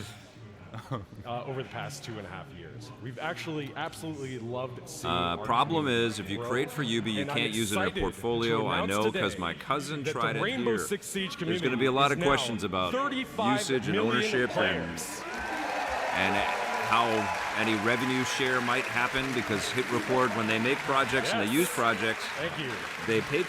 Over the past 2.5 years. We've actually absolutely loved seeing our Problem community is, if you grow, create for Ubi, you and I'm can't use it in a excited portfolio. to I announce know because today my cousin that tried the it Rainbow here. Six Siege There's community going to be a lot of is questions now about 35 usage and million ownership players. and how any revenue share might happen, because Hit Record, when they make projects and they use projects, Thank you. they pay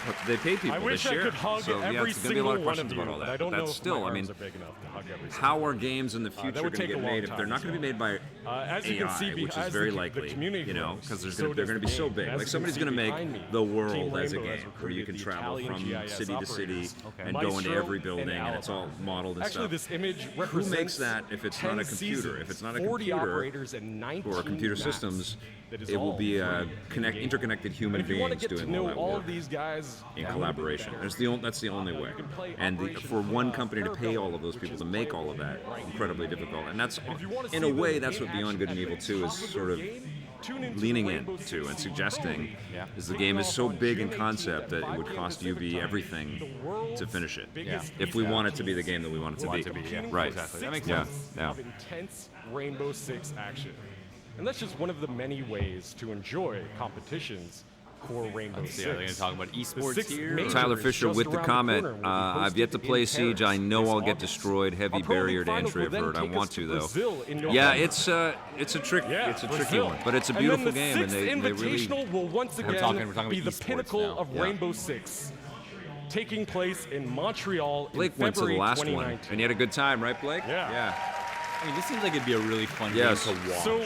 people I to wish share. I could hug So yeah, every it's going to be a lot single of one questions of about you, all but that. I don't But know that's if still, my I mean, arms are big enough to hug every single how are games in the that future would going to take a get long made if time they're not as going to be made by as you can AI, see, which is as very the likely, community you know, grows, because so they're going to does be the so game. big. As Like you can somebody's see going to make behind me, the world Team as a Rainbow has game where you recruited can the travel Italian from GIS city to city operators, and go into Maestro every building, and it's all Alibi. modeled and Actually, stuff. this image Who represents makes that if it's not a 10 computer? seasons, If it's not a 40 computer operators and 19 or computer maps systems, that is it will all be free in-game. interconnected human If you want to beings get to doing all know that all work of these guys in collaboration. That's the only way. And for one company to pay all of those people to make all of that, incredibly difficult. And that's, in a way, that's what Beyond Good and Evil 2 is sort of leaning into and suggesting, is the game is so big in concept that it would cost UB everything to finish it. If we want it to be the game that we want it to be. Right. Exactly. That makes sense. Months of intense Rainbow Six action. And that's just one of the many ways to enjoy competitions for Rainbow Six. They're going to talk about esports sixth here. major Tyler is Fisher just with the around comment, corner and will be I've yet to hosted play in Siege. I Paris know this I'll get August. destroyed. Heavy Our Pro League barrier to finals entry, will I've then heard. I take us want to to, though. Brazil in Yeah, November. it's a trick. Yeah, it's a tricky Brazil. one, but it's a And beautiful then the game, and sixth they really. Invitational will once again we're talking be about the esports pinnacle now. of Yeah. Rainbow Six, taking place in Montreal Blake in went to the February last one, 2019. and you had a good time, right, Blake? Yeah. I mean, this seems like it'd be a really fun Yes. game to watch. So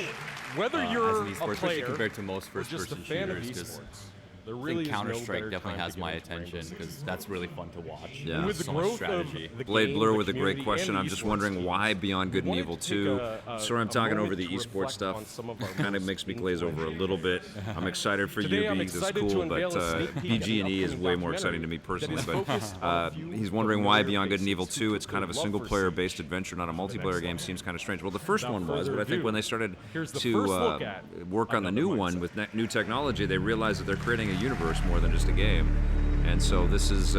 whether as you're an a esport, especially player compared to most or just a first-person fan of shooters, because esports, there I really think is no Counter-Strike better definitely time has to get my into Rainbow attention Six. because that's really fun to watch. Yeah. And with the So much growth strategy. of the Blade game, Blur the with a great community, question. and I'm the just esports wondering team, why Beyond Good and wanted Evil to 2. take Sorry, I'm talking over moment the to esports reflect stuff. on some of our Kind of most makes me glaze over a little bit. I'm excited for Today, I'm UB. This is excited to cool, but unveil a sneak peek at an BG&E is upcoming way more exciting to me documentary personally. that is But focused on a few he's wondering why familiar Beyond Good and faces Evil 2. It's kind of a who love single-player-based adventure, not a multiplayer game. Seems kind of strange. Well, the first Without one was, further but I think ado, when they started here's the to first look at work on the new another one mindset. with new technology, they realized that they're creating a universe more than just a game. And so this is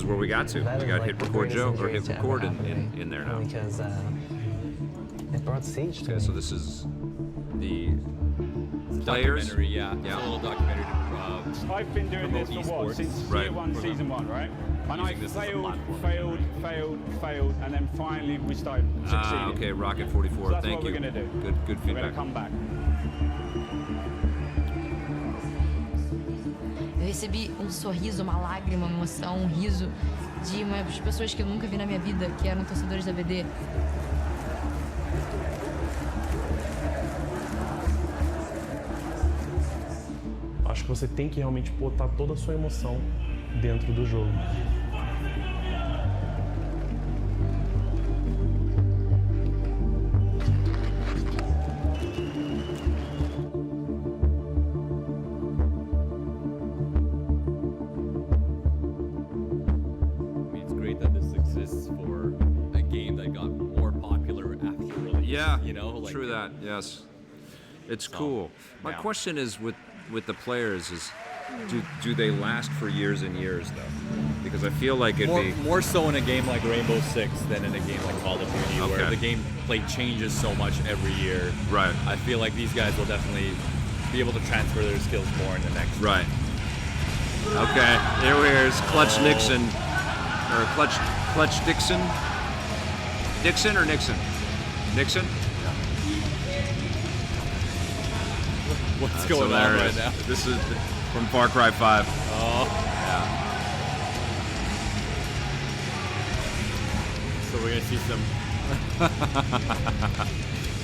where we got to. We got Hit Record Joe or Hit Record in there now. Because it brought Siege to Okay, so this is the players. Documentary, yeah. It's a little documentary to I've been doing this for what, since year one, season one, right? And I failed, and then finally we started succeeding. Okay, Rocket 44, So that's thank what you. we're going to do. Good We're going feedback. to come back. recebi um sorriso, uma lágrima, uma emoção, um riso de umas pessoas que eu nunca vi na minha vida, que eram torcedores da BD. Acho que você tem que realmente botar toda a sua emoção dentro do jogo. It's great that this exists for a game that got more popular after release. Yeah, you know, like, true that. Yes, it's cool. My question is with the players is, do they last for years and years though? Because I feel like it'd be more so in a game like Rainbow Six than in a game like Call of Duty, where the gameplay changes so much every year. Right. I feel like these guys will definitely be able to transfer their skills more in the next. Right. Okay. Here's Clutch Nixon, or Clutch Dixon. Dixon or Nixon? Nixon. What's going on right now? This is from Far Cry 5. Oh. Yeah. So we're gonna see some.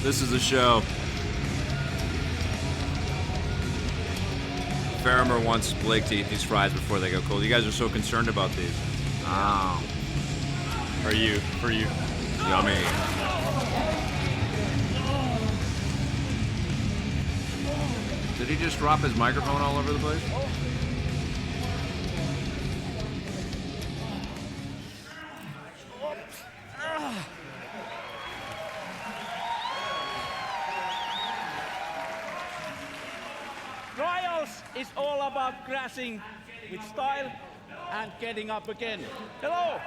This is a show. Farrimer wants Blake to eat these fries before they go cold. You guys are so concerned about these. Oh. For you. Yummy. Did he just drop his microphone all over the place? Trials is all about crashing with style and getting up again. Hello,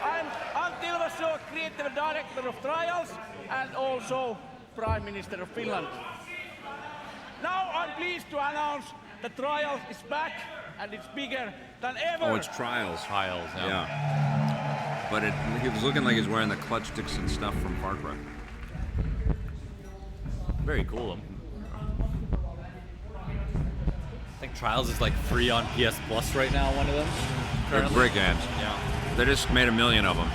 I'm Untitled Chapter, Creative Director of Trials and also Prime Minister of Finland. Now I'm pleased to announce that Trials is back and it's bigger than ever. Oh, it's Trials. Trials, yeah. But he was looking like he's wearing the Clutch Dixon stuff from Far Cry. Very cool. I think Trials is like free on PS Plus right now, one of them. They're great games. Yeah. They just made 1 million of them.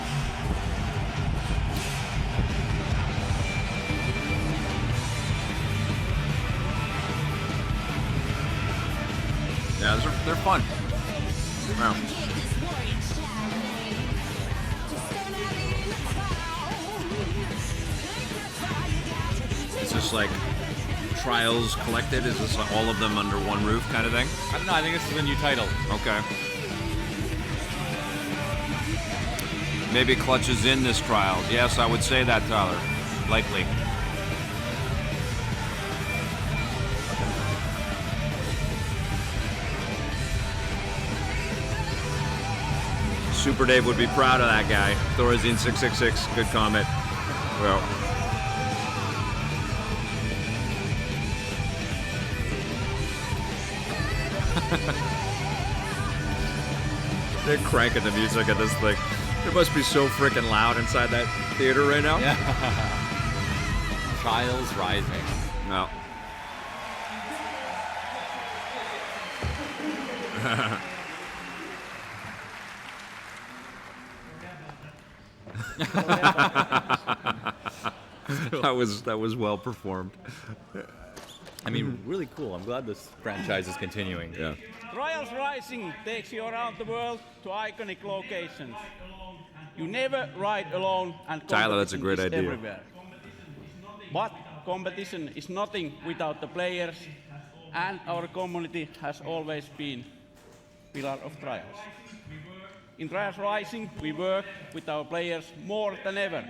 Yeah, they're fun. Wow. Is this like Trials Collected? Is this all of them under one roof kind of thing? I don't know, I think this is a new title. Okay. Maybe Clutch is in this Trials. Yes, I would say that, Tyler. Likely. Super Dave would be proud of that guy. Thorazine666, good comment. Well. They're cranking the music at this thing. It must be so freaking loud inside that theater right now. Yeah. Trials Rising. No. that was well performed. I mean, really cool. I'm glad this franchise is continuing. Yeah. Trials Rising takes you around the world to iconic locations. You never ride alone, and Tyler, that's a great idea. Everywhere. But competition is nothing without the players, and our community has always been pillar of Trials. In Trials Rising, we work with our players more than ever.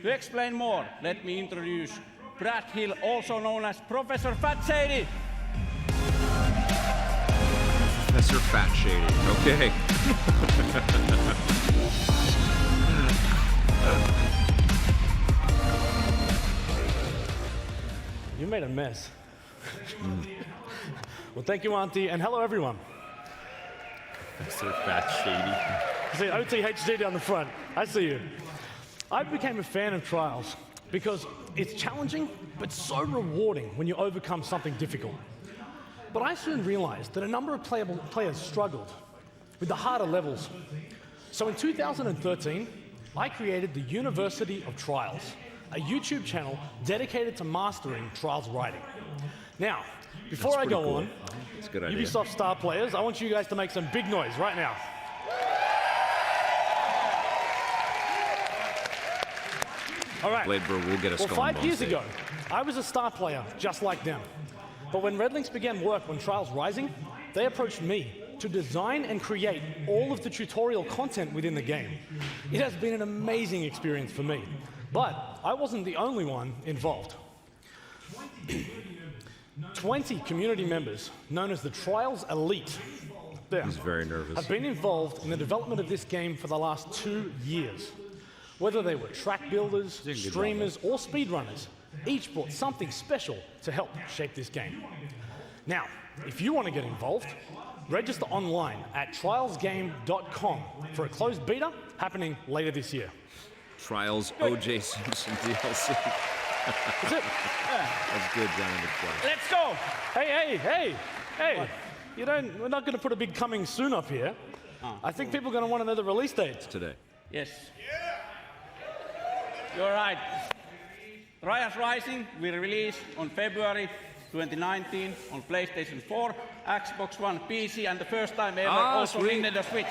To explain more, let me introduce Brad Hill, also known as Professor Fat Shady. Professor Fat Shady, okay. You made a mess. Well, thank you, Auntie, and hello, everyone. Professor Fat Shady. See, OTHD down the front. I see you. I became a fan of Trials because it's challenging, but so rewarding when you overcome something difficult. But I soon realized that a number of players struggled with the harder levels. So in 2013, I created the University of Trials, a YouTube channel dedicated to mastering Trials writing. Now, before I go on, Ubisoft star players, I want you guys to make some big noise right now. All right. Bladebro will get a skull. Well, 5 years ago, I was a star player just like them. But when Red Links began work on Trials Rising, they approached me to design and create all of the tutorial content within the game. It has been an amazing experience for me, but I wasn't the only one involved. 20 community members, known as the Trials Elite, He's very nervous. have been involved in the development of this game for the last 2 years. Whether they were track builders, streamers, or speedrunners, each brought something special to help shape this game. Now, if you want to get involved, register online at trialsgame.com for a closed beta happening later this year. Trials O.J. Simpson DLC. That's it. That's good, Johnny. Let's go. Hey. We're not going to put a big coming soon up here. I think people are going to want to know the release dates today. Yes. You're right. Trials Rising will release on February 2019 on PlayStation 4, Xbox One, PC, and the first time ever also Nintendo Switch.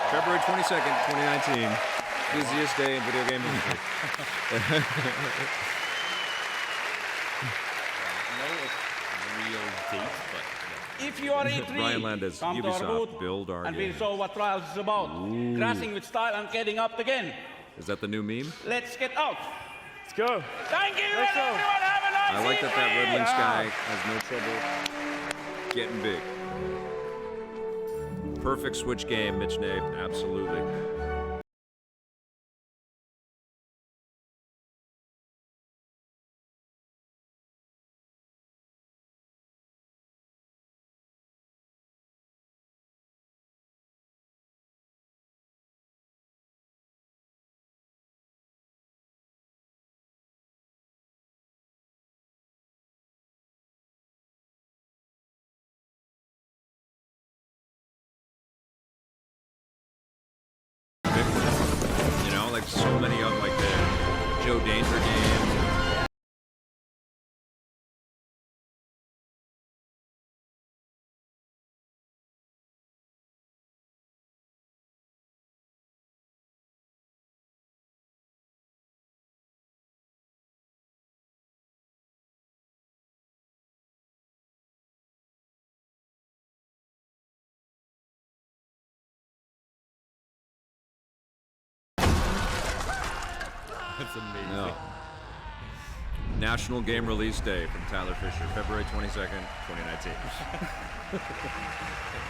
February 22nd, 2019. Busiest day in video game history. If you are Ryan Landis, intrigued, come to our Ubisoft, booth build our and game. we'll show what Trials is about. Ooh. Crashing with style and getting up again. Is that the new meme? Let's get out. Let's go. Thank you, Let's go. everyone. Have a nice I like that Red Links evening. guy has no trouble getting big. Perfect Switch game, Mitch Nate, absolutely. You know, like so many of like the Joe Danger games. That's amazing. No. National Game Release Day from Tyler Fisher, February 22nd, 2019.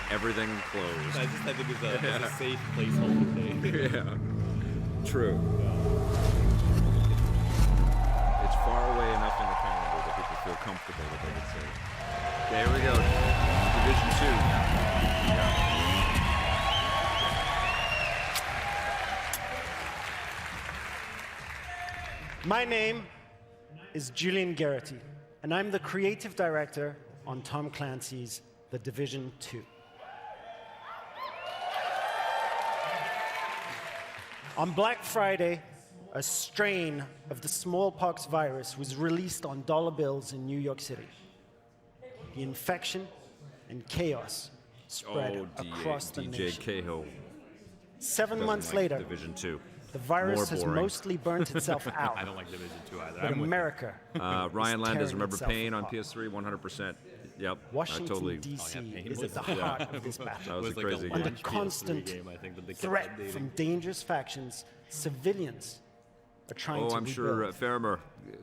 Everything closed. I think it's a safe placeholder day. Yeah. True. It's far away enough in the calendar that people feel comfortable that they can say, okay, here we go. Division 2. Yeah. My name is Julian Garrity, and I'm the creative director on Tom Clancy's The Division 2. On Black Friday, a strain of the smallpox virus was released on dollar bills in New York City. The infection and chaos spread across the DJ nation. Cahill 7 months later, Division 2. The virus More has boring. mostly burnt itself out. I don't like Division 2 either. But America Ryan is Landis, tearing remember itself Pain on apart. PS3? 100%. Yep. Washington, totally. D.C. Pain is was at the heart of this battle. That was a like crazy a game. Under launch constant PS3 game, I think, that they kept threat updating. from dangerous factions, civilians are trying to I'm sure rebuild. Farmer,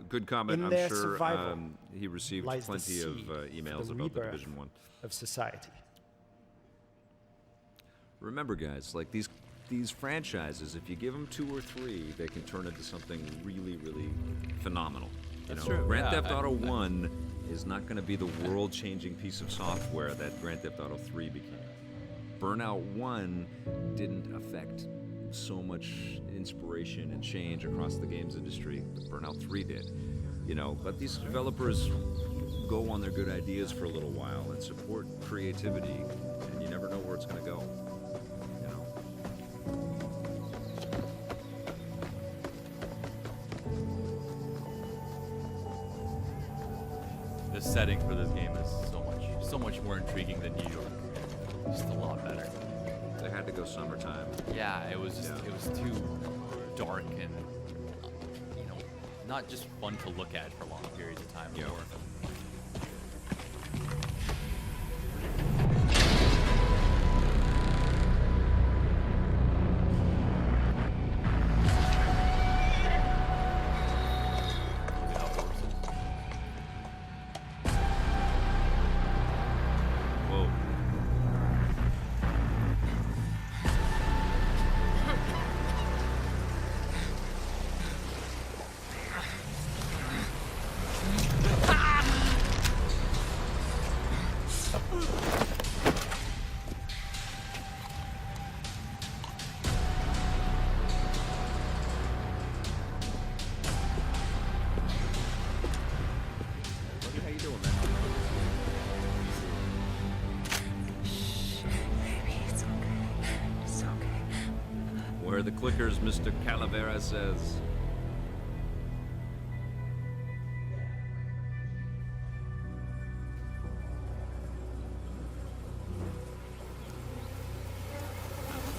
good comment. In I'm their sure survival he received lies the plenty of seed emails the about the rebirth Division 1. of society. Remember, guys, like these franchises, if you give them 2 or 3, they can turn into something really, really phenomenal. That's true. Grand Yeah, Theft Auto 1 is not going to be the world-changing piece of software that Grand Theft Auto 3 became. Burnout 1 didn't affect so much inspiration and change across the games industry that Burnout 3 did. You know, let these developers go on their good ideas for a little while and support creativity, and you never know where it's going to go. You know? The setting for this game is so much more intriguing than New York. Just a lot better. They had to go summertime. Yeah, it was too dark and not just fun to look at for long periods of time. Yeah. Where the clickers, Mr. Calavera says.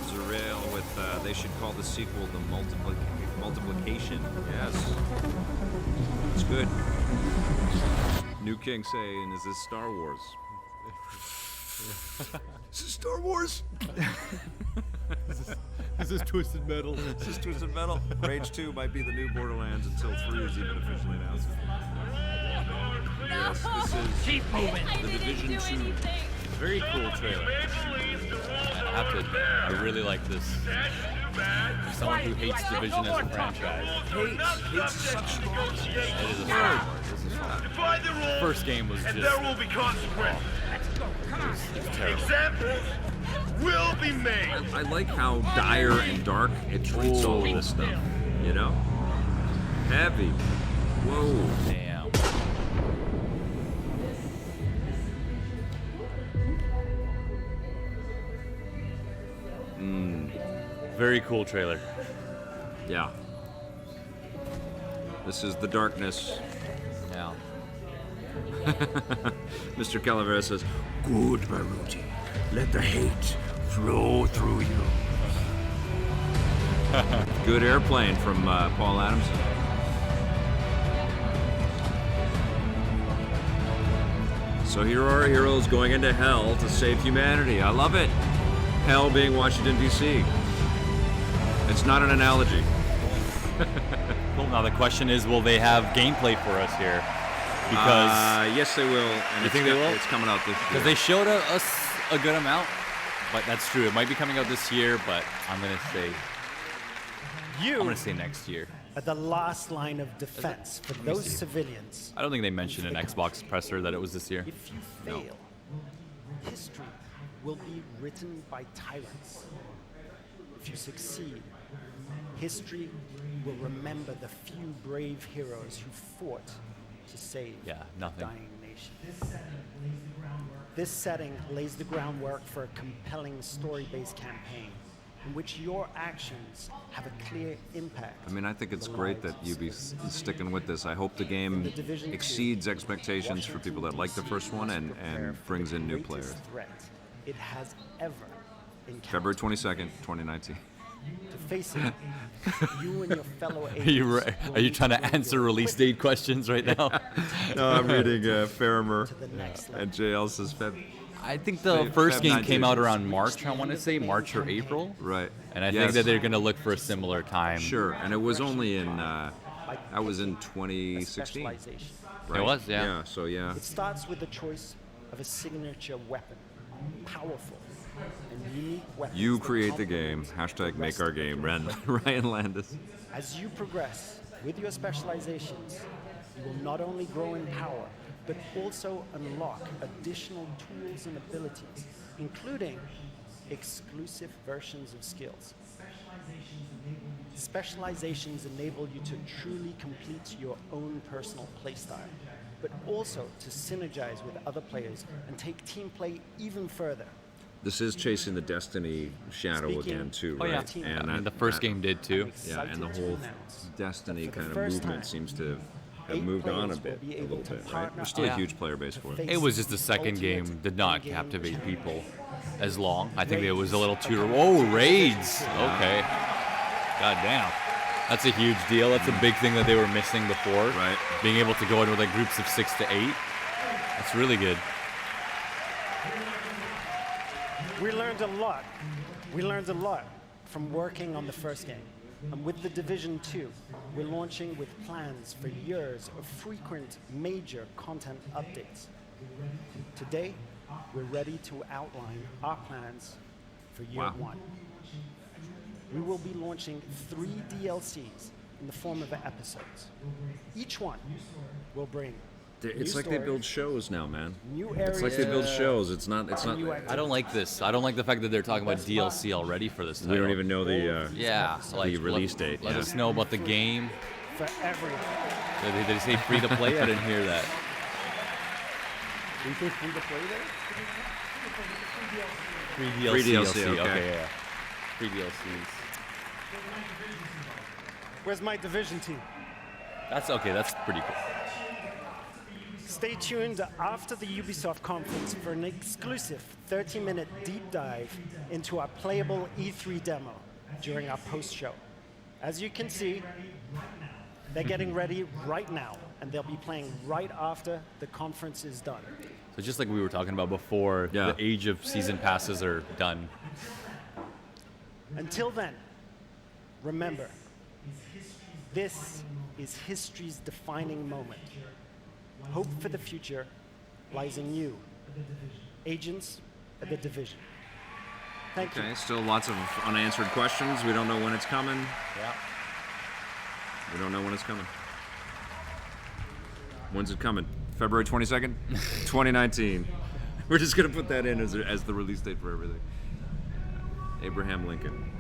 Zerail with, they should call the sequel the Multiplication. Yes. It's good. New King saying, is this Star Wars? Is this Star Wars? This is Twisted Metal. This is Twisted Metal. Rage 2 might be the new Borderlands until 3 is even officially announced. Yes, this is Keep moving. The Division 2. Very cool trailer. I have to admit, I really like this. For someone who hates Division as a franchise. Hates is such strong. It is a strong word. This is fun. First game was just... And there will be consequences. It's terrible. Examples will be made. I like how dire and dark it treats all of this stuff. You know? Heavy. Whoa. Damn. Very cool trailer. Yeah. This is the darkness. Yeah. Mr. Calavera says, "Good, Baruti. Let the hate flow through you." Good airplane from Paul Adams. So here are our heroes going into hell to save humanity. I love it. Hell being Washington, D.C. It's not an analogy. Well, now the question is, will they have gameplay for us here? Because yes, they will. And you think they will? It's coming out this year. Because they showed us a good amount, but that's true. It might be coming out this year, but I'm gonna say next year. At the last line of defense for those civilians. I don't think they mentioned in Xbox presser that it was this year. If you fail, history will be written by tyrants. If you succeed, history will remember the few brave heroes who fought to save a dying nation. This setting lays the groundwork for a compelling story-based campaign in which your actions have a clear impact. I mean, I think it's great that Ubi's sticking with this. I hope the game exceeds expectations for people that like the first one and brings in new players. It has ever encountered. February 22nd, 2019. To face it, you and your fellow Are you trying to answer release date questions right now? No, I'm reading Faramer and JL says Feb. I think the first game came out around March, I want to say, March or April. Right. And I think that they're going to look for a similar time. Sure, and it was only in, I was in 2016. Right? It was, yeah. Yeah, so yeah. It starts with the choice of a signature weapon, powerful and unique weapons. You create the game. Hashtag make our game. Ryan Landis. As you progress with your specializations, you will not only grow in power, but also unlock additional tools and abilities, including exclusive versions of skills. Specializations enable you to truly complete your own personal playstyle, but also to synergize with other players and take team play even further. This is chasing the Destiny shadow again, too, right? Oh, yeah. And I mean, the first game did, too. Yeah, and the whole Destiny kind of movement seems to have moved on a little bit, right? There's still a huge player base for it. It was just the second game did not captivate people as long. I think it was a little too... Oh, raids! Okay. God damn. That's a huge deal. That's a big thing that they were missing before. Right. Being able to go in with like groups of 6 to 8. That's really good. We learned a lot. We learned a lot from working on the first game. And with the Division 2, we're launching with plans for years of frequent major content updates. Today, we're ready to outline our plans for year 1. We will be launching 3 DLCs in the form of episodes. Each one will bring It's like they build shows now, man. New It's like they build shows. It's not. I don't like this. I don't like the fact that they're talking about DLC already for this title. We don't even know the like, release date. Let us know about the game. For everyone. Did they say free to play? I didn't hear that. We say free to play there? Free DLC. Okay. Yeah. Free DLCs. Where's my Division team? That's okay. That's pretty cool. Stay tuned after the Ubisoft conference for an exclusive 30-minute deep dive into our playable E3 demo during our post-show. As you can see, they're getting ready right now, and they'll be playing right after the conference is done. So just like we were talking about before, the age of season passes are done. Until then, remember, this is history's defining moment. Hope for the future lies in you, agents of the Division. Thank you. Okay, still lots of unanswered questions. We don't know when it's coming. Yeah. We don't know when it's coming. When's it coming? February 22nd, 2019. We're just gonna put that in as the release date for everything. Abraham Lincoln.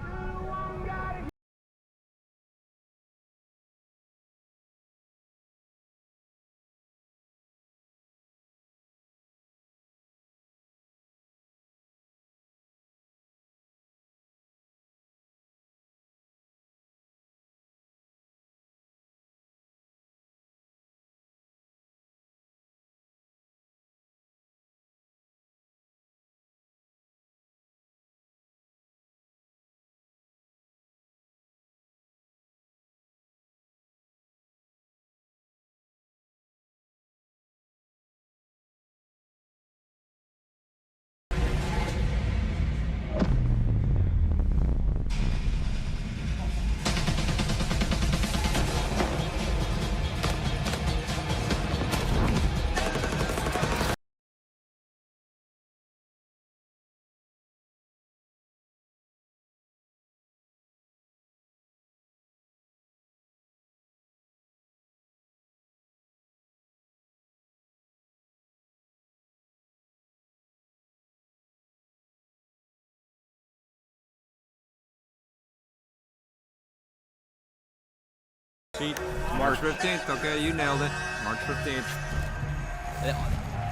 March 15th. Okay, you nailed it. March 15th.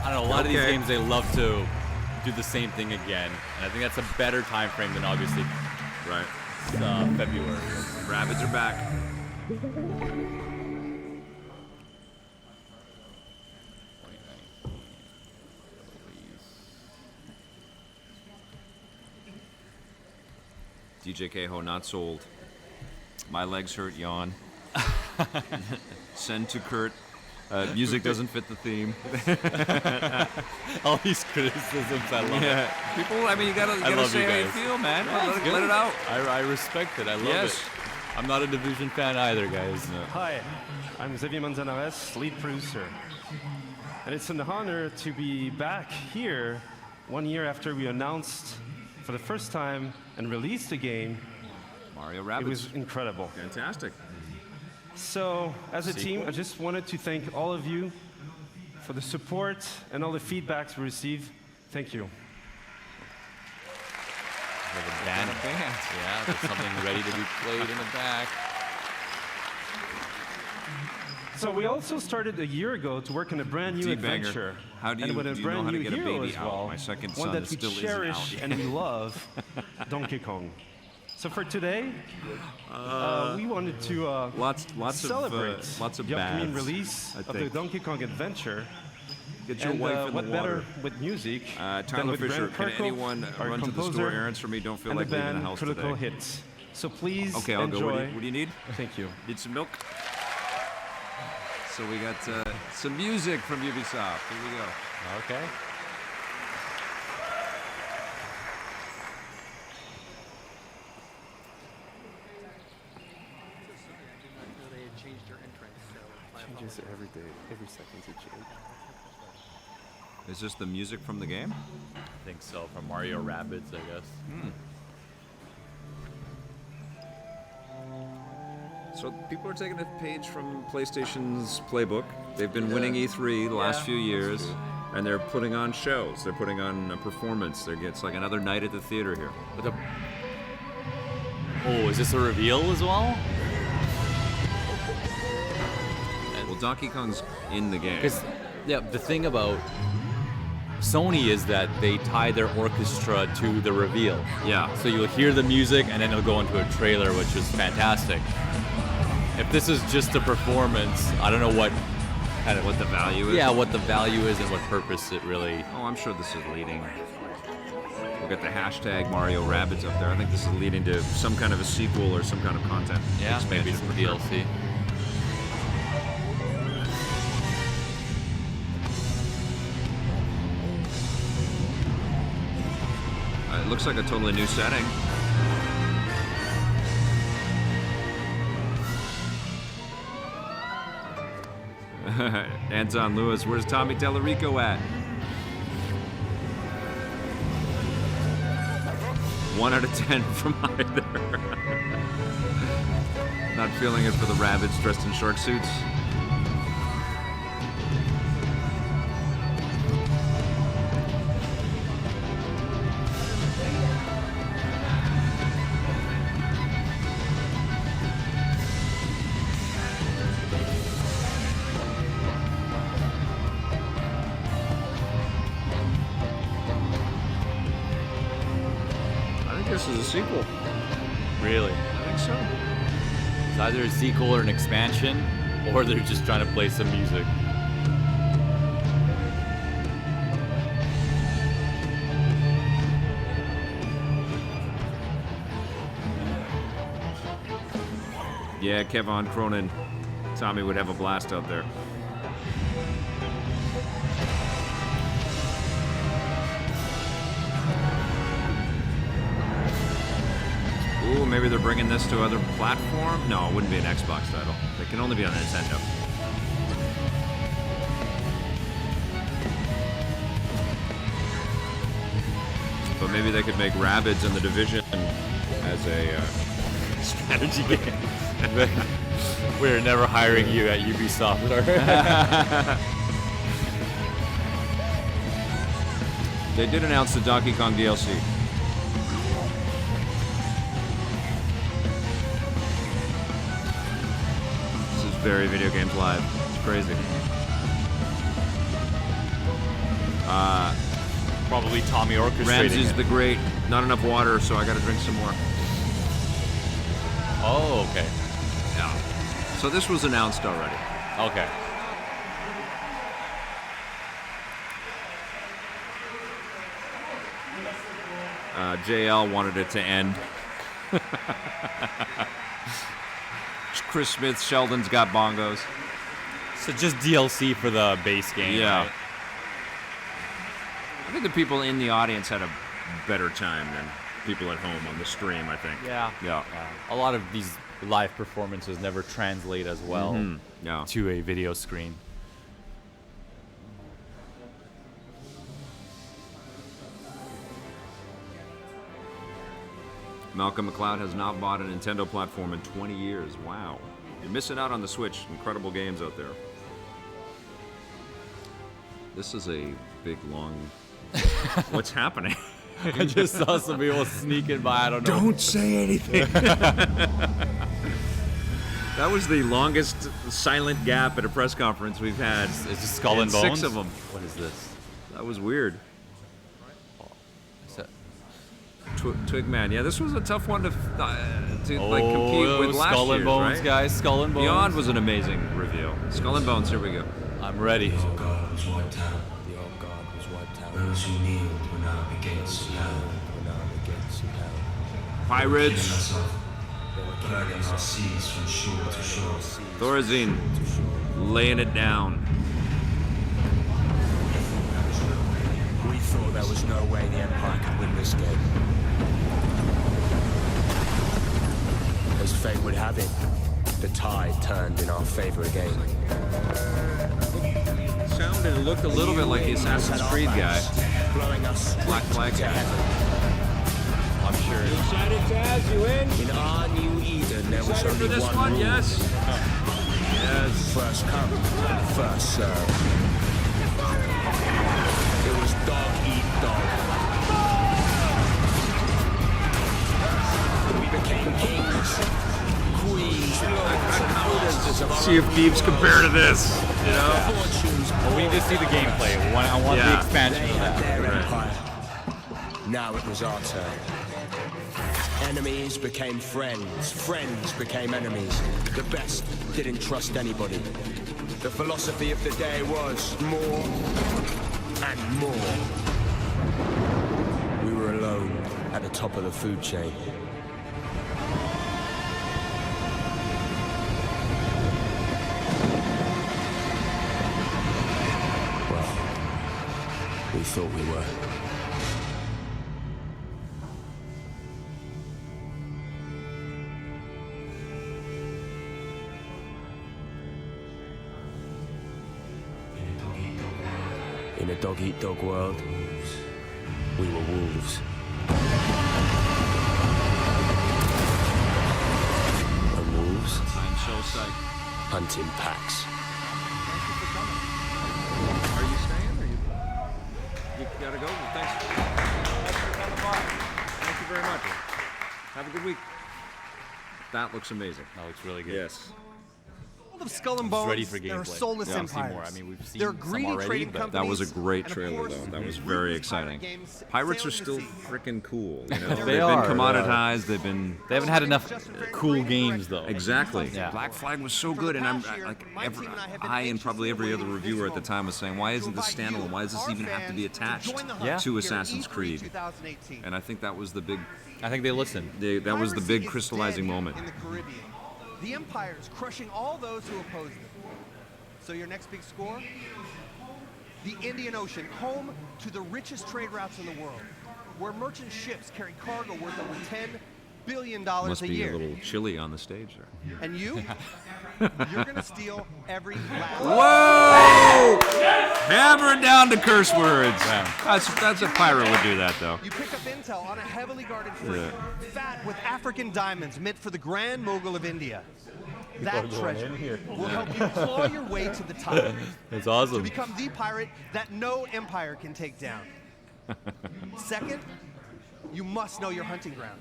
I don't know. A lot of these games, they love to do the same thing again, and I think that's a better time frame than obviously February. Rabbits are back. DJ Keho not sold. My legs hurt, yawn. Send to Kurt. Music doesn't fit the theme. All these criticisms, I love it. People, I mean, you gotta say how you feel, man. Let it out. I respect it. I love it. I'm not a Division fan either, guys. No. Hi, I'm Xavier Manzanares, lead producer. And it's an honor to be back here 1 year after we announced for the first time and released the game. Mario Rabbids. It was incredible. Fantastic. So, as a team, I just wanted to thank all of you for the support and all the feedbacks we received. Thank you. Like a band. Yeah, there's something ready to be played in the back. So we also started a year ago to work on a brand new adventure. How do you, and with a do you brand know how to new get a hero baby as out? well, My second one son that we still cherish isn't out and we love, Donkey Kong. So for today, we wanted to celebrate the upcoming release of the Donkey Kong adventure. Get your wife in what the better water. with music than Tyler with Fisher, Grant can anyone our run to the store composer, errands for me? Don't feel and like the leaving the band house Critical today. Hits. So please Okay, I'll enjoy. go. What do you need? Thank you. Need some milk? So we got some music from Ubisoft. Here we go. Okay. Changes every day, every second it changes. Is this the music from the game? I think so, from Mario Rabbids, I guess. So people are taking a page from PlayStation's playbook. They've been winning E3 the last few years, and they're putting on shows. They're putting on a performance. It's like another night at the theater here. Oh, is this a reveal as well? Well, Donkey Kong's in the game. Yeah, the thing about Sony is that they tie their orchestra to the reveal. Yeah. So you'll hear the music and then it'll go into a trailer, which is fantastic. If this is just a performance, I don't know what the value is. Yeah, what the value is and what purpose it really. Oh, I'm sure this is leading. We'll get the hashtag Mario Rabbids up there. I think this is leading to some kind of a sequel or some kind of content expansion. Maybe some DLC. It looks like a totally new setting. Anton Lewis, where's Tommy Tellerico at? 1 out of 10 from either. Not feeling it for the rabbits dressed in shark suits. This is a sequel. Really? I think so. It's either a sequel or an expansion, or they're just trying to play some music. Yeah, Kevin Cronin. Tommy would have a blast out there. Ooh, maybe they're bringing this to other platform? No, it wouldn't be an Xbox title. It can only be on Nintendo. But maybe they could make Rabbids and The Division as a strategy game. We're never hiring you at Ubisoft. They did announce the Donkey Kong DLC. Very Video Games Live. It's crazy. Probably Tommy orchestrating Ramses the Great. Not enough water, so I got to drink some more. Oh, okay. Yeah. So this was announced already. Okay. JL wanted it to end. Chris Smith, Sheldon's got bongos. So just DLC for the base game. Yeah. Right? I think the people in the audience had a better time than people at home on the stream, I think. Yeah. A lot of these live performances never translate as well to a video screen. Malcolm McLeod has not bought a Nintendo platform in 20 years. Wow. You're missing out on the Switch. Incredible games out there. This is a big, long... What's happening? I just saw some people sneaking by. I don't know. Don't say anything. That was the longest silent gap at a press conference we've had. Is this Skull and Bones? 6 of them. What is this? That was weird. Twigman, yeah, this was a tough one to like compete with last Skull and year's, Bones, right? guys. Skull and Bones. Beyond was an amazing reveal. Skull and Bones, here we go. I'm ready. The old god was wiped out. The old god was wiped out. Those who kneeled were now against hell. Pirates. Dragging our seas from shore to shore. Thorazine laying it down. We thought there was no way the Empire could win this game. As fate would have it, the tide turned in our favor again. Sounded and looked a little bit like the Assassin's Creed guy. Black Flag guy. I'm sure. Excited to have you in. In our new Eden, there was Excited only for this one one, rule. yes. Yes. First come, first serve. It was dog eat dog. We became kings, queens, lords, and princes of our See if Thieves compare to this, you know? Well, we need to see the gameplay. I want the expansion of that. Their empire. Now it was our turn. Enemies became friends. Friends became enemies. The best didn't trust anybody. The philosophy of the day was more and more. We were alone at the top of the food chain. Well, we thought we were. In a dog-eat-dog world, we were wolves. And wolves I'm so psyched. hunting packs. Are you staying or you gotta go? Well, thanks. Thank you very much. Have a good week. That looks amazing. That looks really good. Yes. Of Skull and Bones, ready for they're gameplay. soulless Yeah, empires. more. I mean, we've seen they're some greedy already, trading but companies. That was a great and of trailer, course, though. That was ruthless very pirate exciting. games Pirates are sail still the sea. freaking cool. You know? They They've are, been commoditized. They've been. They haven't had enough cool games though. Exactly. Yeah. Black Flag was so good, and I and probably every other reviewer at the time was saying, "Why isn't this standalone? Why does this even have to be attached to Assassin's Creed?" And I think that was the big. I think they listened. That was the big crystallizing moment. In the Caribbean, the Empire is crushing all those who oppose them. So your next big score? The Indian Ocean, home to the richest trade routes in the world, where merchant ships carry cargo worth over $10 billion Must a be year. a little chilly on the stage there. And you? You're gonna steal every last. Whoa! Hammering down the curse words. That's a pirate would do that, though. You pick up intel on a heavily guarded frigate, fat with African diamonds meant for the Grand Mogul of India. That treasure will help you claw your way to the top. That's awesome. To become the pirate that no empire can take down. Second, you must know your hunting ground.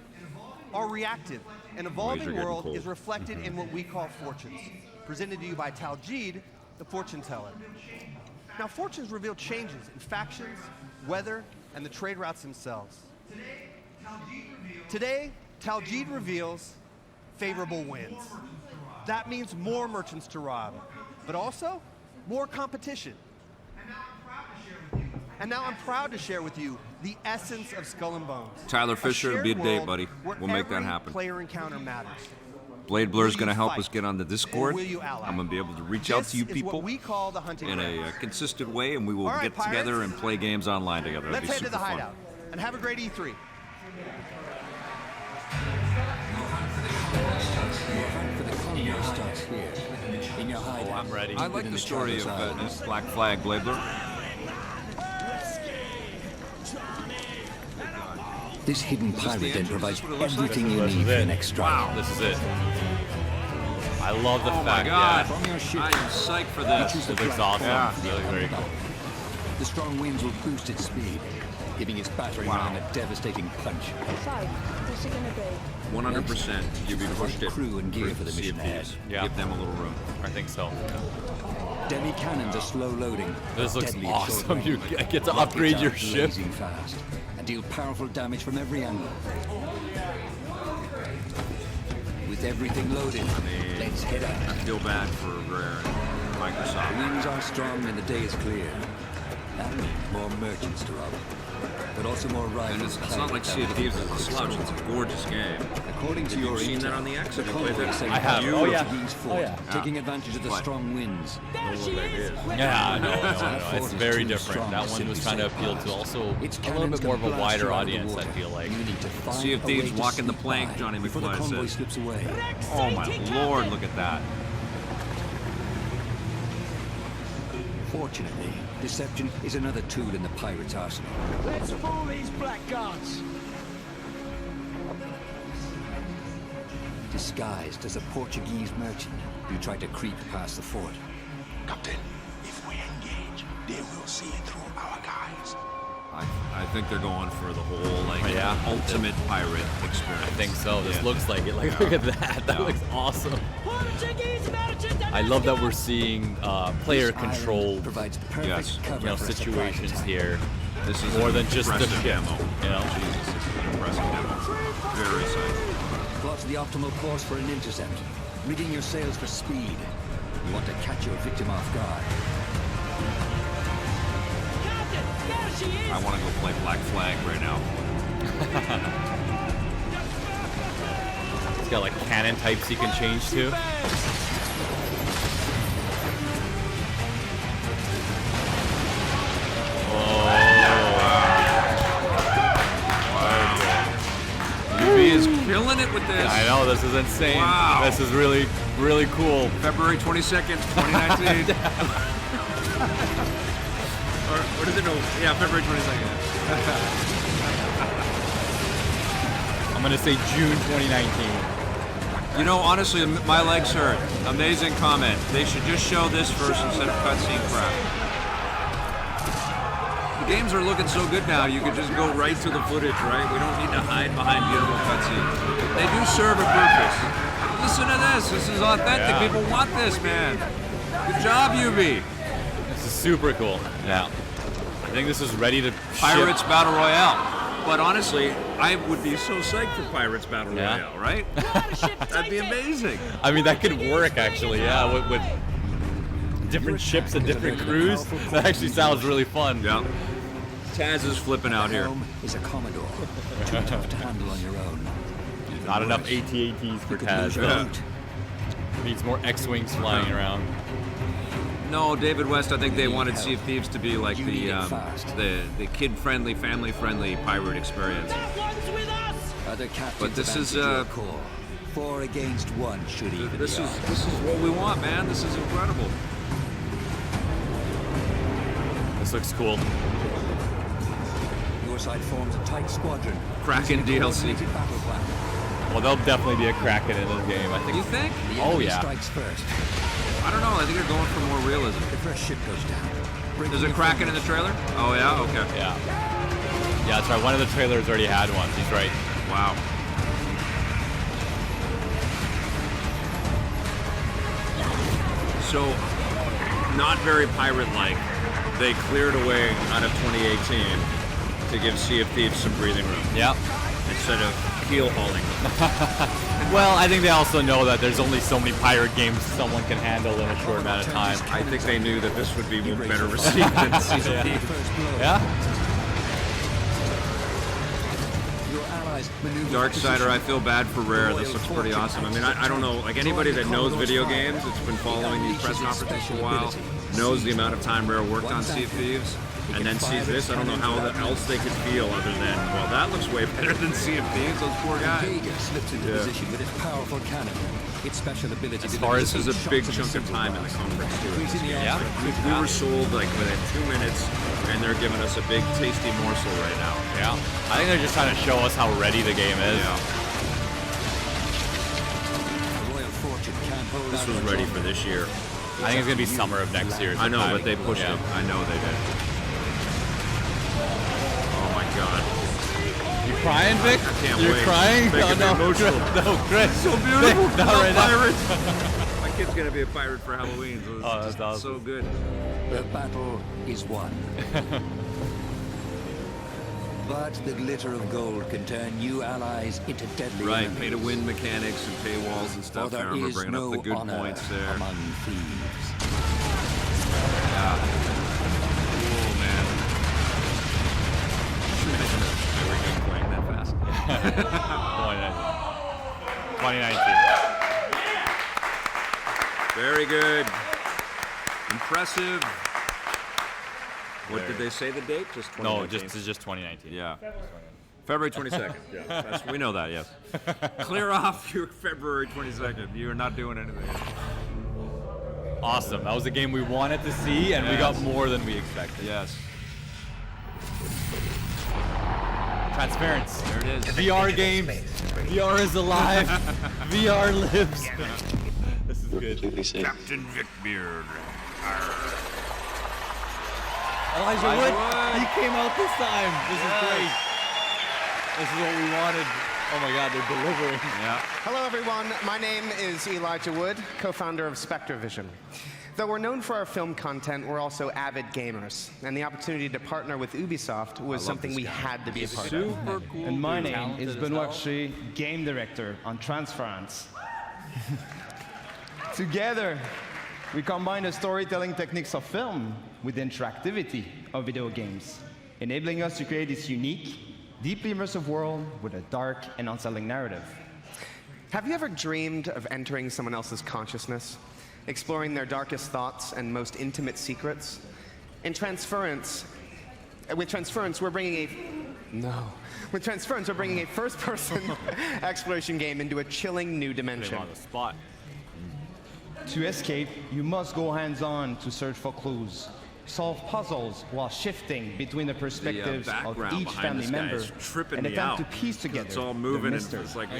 Our reactive and evolving world is reflected in what we call fortunes, presented to you by Taljeed, the fortune teller. Now, fortunes reveal changes in factions, weather, and the trade routes themselves. Today, Taljeed reveals favorable winds. That means more merchants to rob, but also more competition. And now I'm proud to share with you the essence of Skull and Bones. Tyler Fisher, be a date, world buddy. where We'll make that every happen. Player encounter matters. Blade Blur's going to help us get on the Discord. Or will you ally? I'm going to be able to reach out to you This is what people we call the hunting in a grounds. consistent way, and we will All right, get together pirates. and play games online together. It'll Let's be head to super the fun. hideout and have a great E3. I'm ready. I like the story of Black Flag, Blade Blur. This hidden pirate den provides everything you need for the next strike. Wow, this is it. I love the Oh fact. my God! Yeah. I am psyched for this. It looks awesome. Yeah. Really very cool. The strong winds will boost its speed, giving its battering ram a devastating punch. So, what's it gonna be? 100%. You'd be pushed it. Crew and gear for the mission ahead. Give them a little room. I think so. Demi cannons are slow loading. This looks awesome. You get to upgrade your ship fast and deal powerful damage from every angle. With everything loaded, let's head out. I feel bad for Rare and Microsoft. The winds are strong and the day is clear. That means more merchants to rob, but also more rivals. And it's not like Sea of Thieves is a slouch. It's a gorgeous game. According to your seen that on the X? Have you played that? I have. Taking advantage of the strong winds. Yeah, no. It's very different. That one was trying to appeal to also a little bit more of a wider audience, I feel like. Sea of Thieves walking the plank, Johnny McFly says. Oh my lord, look at that. Fortunately, deception is another tool in the pirate's arsenal. Let's fool these blackguards. Disguised as a Portuguese merchant, you try to creep past the fort. Captain, if we engage, they will see through our guys. I think they're going for the whole ultimate pirate experience. I think so. This looks like it. Look at that. That looks awesome. I love that we're seeing player control situations here. This is more than just the ship. Demo. You know? Jesus, this is an impressive demo. Very exciting. Plot the optimal course for an intercept. Rigging your sails for speed. You want to catch your victim off guard. I want to go play Black Flag right now. It's got like cannon types you can change to. UB is killing it with this. I know, this is insane. Wow. This is really, really cool. February 22nd, 2019. Or what is it? No, yeah, February 22nd. I'm gonna say June 2019. You know, honestly, my legs hurt. Amazing comment. They should just show this first instead of cutscene crap. The games are looking so good now, you could just go right to the footage, right? We don't need to hide behind beautiful cutscenes. They do serve a purpose. Listen to this. This is authentic. Yeah. People want this, man. Good job, UB. This is super cool. Yeah. I think this is ready to Pirates ship. Battle Royale. But honestly, I would be so psyched for Pirates Battle Royale, right? That'd be amazing. I mean, that could work actually, yeah, with different ships and different crews. That actually sounds really fun. Yeah. Taz is flipping out here. Is a Commodore. Too tough to handle on your own. Not enough AT-ATs for Taz. Yeah. Needs more X-Wings flying around. No, David West, I think they wanted Sea of Thieves to be like the kid-friendly, family-friendly pirate experience. But this is 4 against 1 should even. This is what we want, man. This is incredible. This looks cool. Your side forms a tight squadron. Kraken DLC. Well, there'll definitely be a Kraken in this game, I think. You think? Oh yeah. Strikes first. I don't know. I think they're going for more realism. The first ship goes down. There's a Kraken in the trailer? Oh yeah? Okay. Yeah. Yeah, that's right. One of the trailers already had one. He's right. Wow. So, not very pirate-like. They cleared away out of 2018 to give Sea of Thieves some breathing room. Yep. Instead of keel hauling. Well, I think they also know that there's only so many pirate games someone can handle in a short amount of time. I think they knew that this would be better received than Sea of Thieves. Yeah. Darksider, I feel bad for Rare. This looks pretty awesome. I mean, I don't know, like anybody that knows video games, that's been following these press conferences for a while, knows the amount of time Rare worked on Sea of Thieves, and then sees this. I don't know how else they could feel other than, well, that looks way better than Sea of Thieves, those poor guys. Slips into position with its powerful cannon. Its special ability as far as this is a big chunk of time in the conference, too. Yeah. We were sold like within 2 minutes, and they're giving us a big, tasty morsel right now. Yeah. I think they're just trying to show us how ready the game is. Yeah. This was ready for this year. I think it's going to be summer of next year. I know, but they pushed it. I know they did. Oh my god. You crying, Vic? I can't You're wait. crying? Making me emotional. No, Chris. So beautiful. Vic, not right now. Pirates. My kid's gonna be a pirate for Halloween. So it's that's awesome. so good. The battle is won. But the glitter of gold can turn new allies into deadly Right, enemies. pay-to-win mechanics and paywalls and stuff. For there I remember is bringing no up the good honor points there. among thieves. Yeah. Cool, man. Should imagine a pirate game playing that fast. 2019. Very good. Impressive. What did they say the date? Just 2019? No, just 2019. Yeah. February 22nd. Yeah, we know that, yes. Clear off your February 22nd. You are not doing anything. Awesome. That was a game we wanted to see, and we got more than we expected. Yes. Transference. There it is. VR games. VR is alive. VR lives. This is good. Captain Vic Beard. Elijah Wood, he came out this time. This is great. This is what we wanted. Oh my God, they're delivering. Yeah. Hello, everyone. My name is Elijah Wood, co-founder of SpectreVision. Though we're known for our film content, we're also avid gamers, and the opportunity to partner with Ubisoft was something we had to be a part of. Super cool. And my name is Benoit Chez, game director on Transference. Together, we combine the storytelling techniques of film with the interactivity of video games, enabling us to create this unique, deeply immersive world with a dark and unsettling narrative. Have you ever dreamed of entering someone else's consciousness, exploring their darkest thoughts and most intimate secrets? With Transference, we're bringing a first-person exploration game into a chilling new dimension. On the spot. To escape, you must go hands-on to search for clues, solve puzzles while shifting between the perspectives of each family member, and attempt to piece together it's all moving the and mystery. it's like,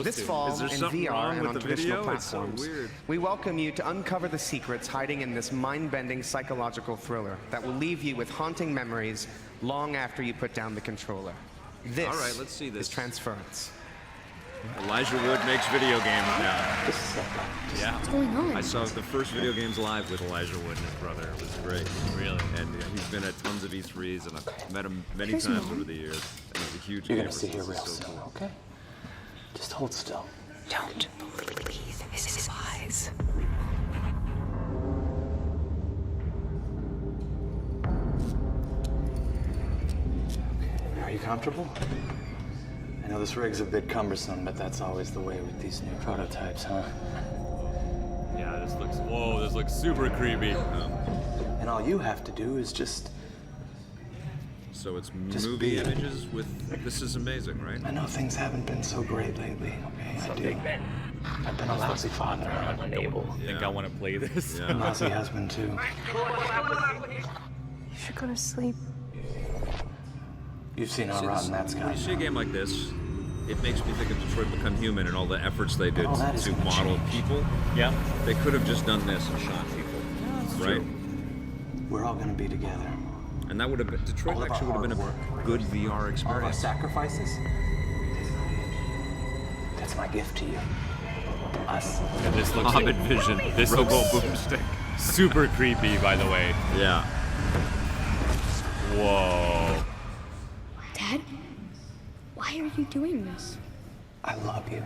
This fall, is there in something VR wrong and with on the traditional video? It's so platforms, weird. we welcome you to uncover the secrets hiding in this mind-bending psychological thriller that will leave you with haunting memories long after you put down the controller. This All right, let's see this. is Transference. Elijah Wood makes video games now. Yeah. What's going on? I saw the first video games live with Elijah Wood and his brother. It was great. Really? And he's been at tons of E3s, and I've met him many Here's times mine. over the years. And he's a huge You're gamer. gonna see here This real is so soon, cool. okay? Just hold still. Don't believe his lies. Are you comfortable? I know this rig's a bit cumbersome, but that's always the way with these new prototypes, huh? Yeah, this looks super creepy. And all you have to do is just So it's Just movie be- images with, this is amazing, right? I know things haven't been so great lately, okay? I do. I've been a lousy father, unable. I think I want to play this. A lousy husband, too. You should go to sleep. You've seen how See, rotten that's when got. you see a game like this, it makes me think of Detroit Become Human and all the efforts they did Oh, that is to gonna model change. people. Yeah. They could have just done this and shot people, right? We're all gonna be together. And that would have been, Detroit All of our actually would have been hard a good VR All of our experience. sacrifices? That's my gift to you. Us. And this looks Hobbit vision. This Robo looks boomstick. super creepy, by the way. Yeah. Whoa. Dad, why are you doing this? I love you,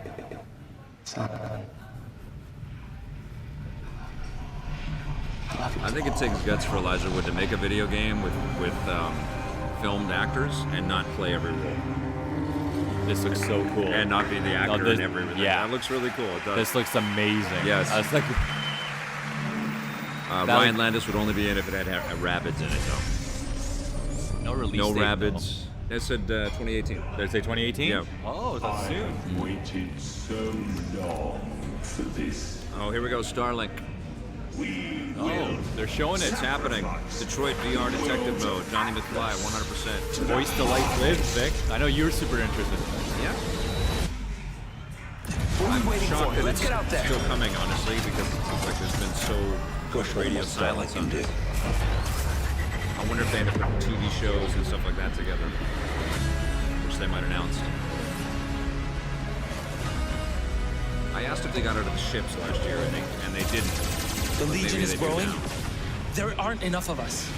son. I think it takes guts for Elijah Wood to make a video game with filmed actors and not play every role. This looks so cool. And not be the actor this- in everything. yeah. That looks really cool. It does. This looks amazing. Yes. I was like, Ryan Landis would only be in if it had Rabbids in it, though. no release No date, Rabbids. It said 2018. Did it say 2018? Yeah. Oh, that's soon. Waited so long for this. Oh, here we go. Starlink. Oh, they're showing it. It's happening. Detroit VR detective mode. Johnny McFly, 100%. Voice the light lives, Vic. I know you're super interested in this. Yeah. I'm waiting for Shocked you. that Let's it's get out there. still coming, honestly, because it seems like there's been so much radio silence on this. I wonder if they end up putting TV shows and stuff like that together. Which they might announce. I asked if they got out of the ships last year, and they didn't. The Legion is growing. There aren't enough of us.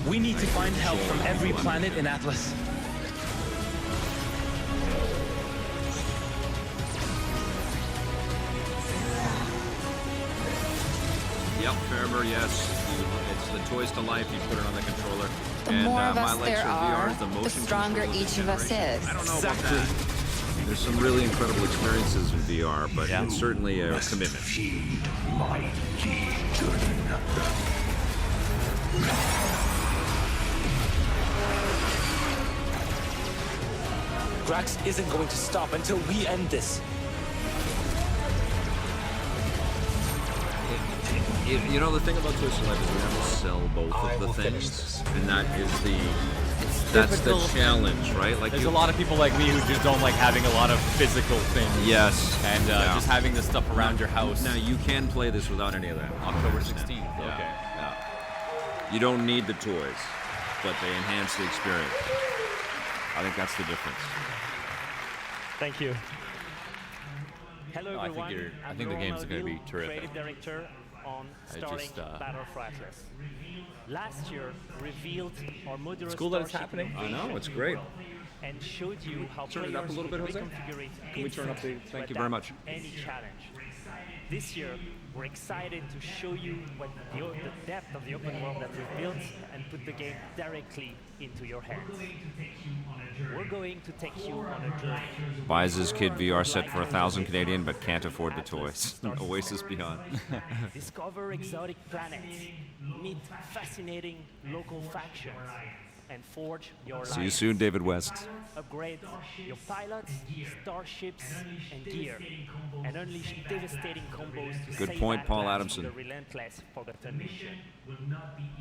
We need to find help from every planet in Atlas. Yep, Ferber, yes. It's the toys to life. You put it on the controller. The more of us there are, the stronger each of us is. I don't know about that. There's some really incredible experiences in VR, but it's certainly a commitment. Grax isn't going to stop until we end this. You know, the thing about Toys to Life is we have to sell both of the things, and that's the challenge, right? Like There's a lot of people like me who just don't like having a lot of physical things. Yes. And just having the stuff around your house. Now, you can play this without any of that. October 16th. Yeah. Okay. Yeah. You don't need the toys, but they enhance the experience. I think that's the difference. Thank you. Hello, everyone. I think the game's going to be terrific. Creative director on Starlink Battle for Atlas. Last year, revealed our modular It's cool that it's starship happening. I know, it's great. And showed you how Turn it up a little bit, Jose. Can we turn up the? Thank you very much. Any challenge. This year, we're excited to show you what the depth of the open world that we've built and put the game directly into your hands. We're going to take you on a journey. Buys his kid VR set for 1,000 Canadian, but can't afford the toys. Oasis Beyond. Discover exotic planets, meet fascinating local factions, and forge your See you life. soon, David West. Upgrade your pilots, starships, and gear, and unleash devastating combos to Good save point, Paul Atlas Adamson. from the relentless Forgotten mission.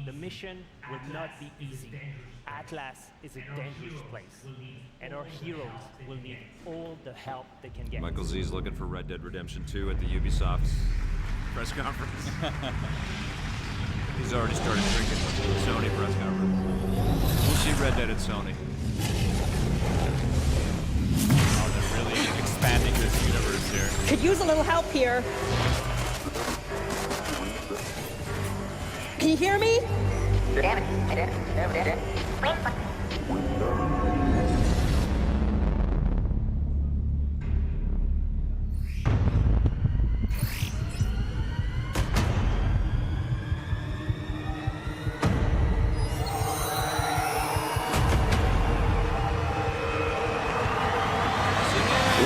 The mission will not be easy. Atlas is a dangerous place, and our heroes will need all the help they can get. Michael Z's looking for Red Dead Redemption 2 at the Ubisoft press conference. He's already started drinking with the Sony press conference. We'll see Red Dead at Sony. Oh, they're really expanding this universe here. Could use a little help here. Can you hear me?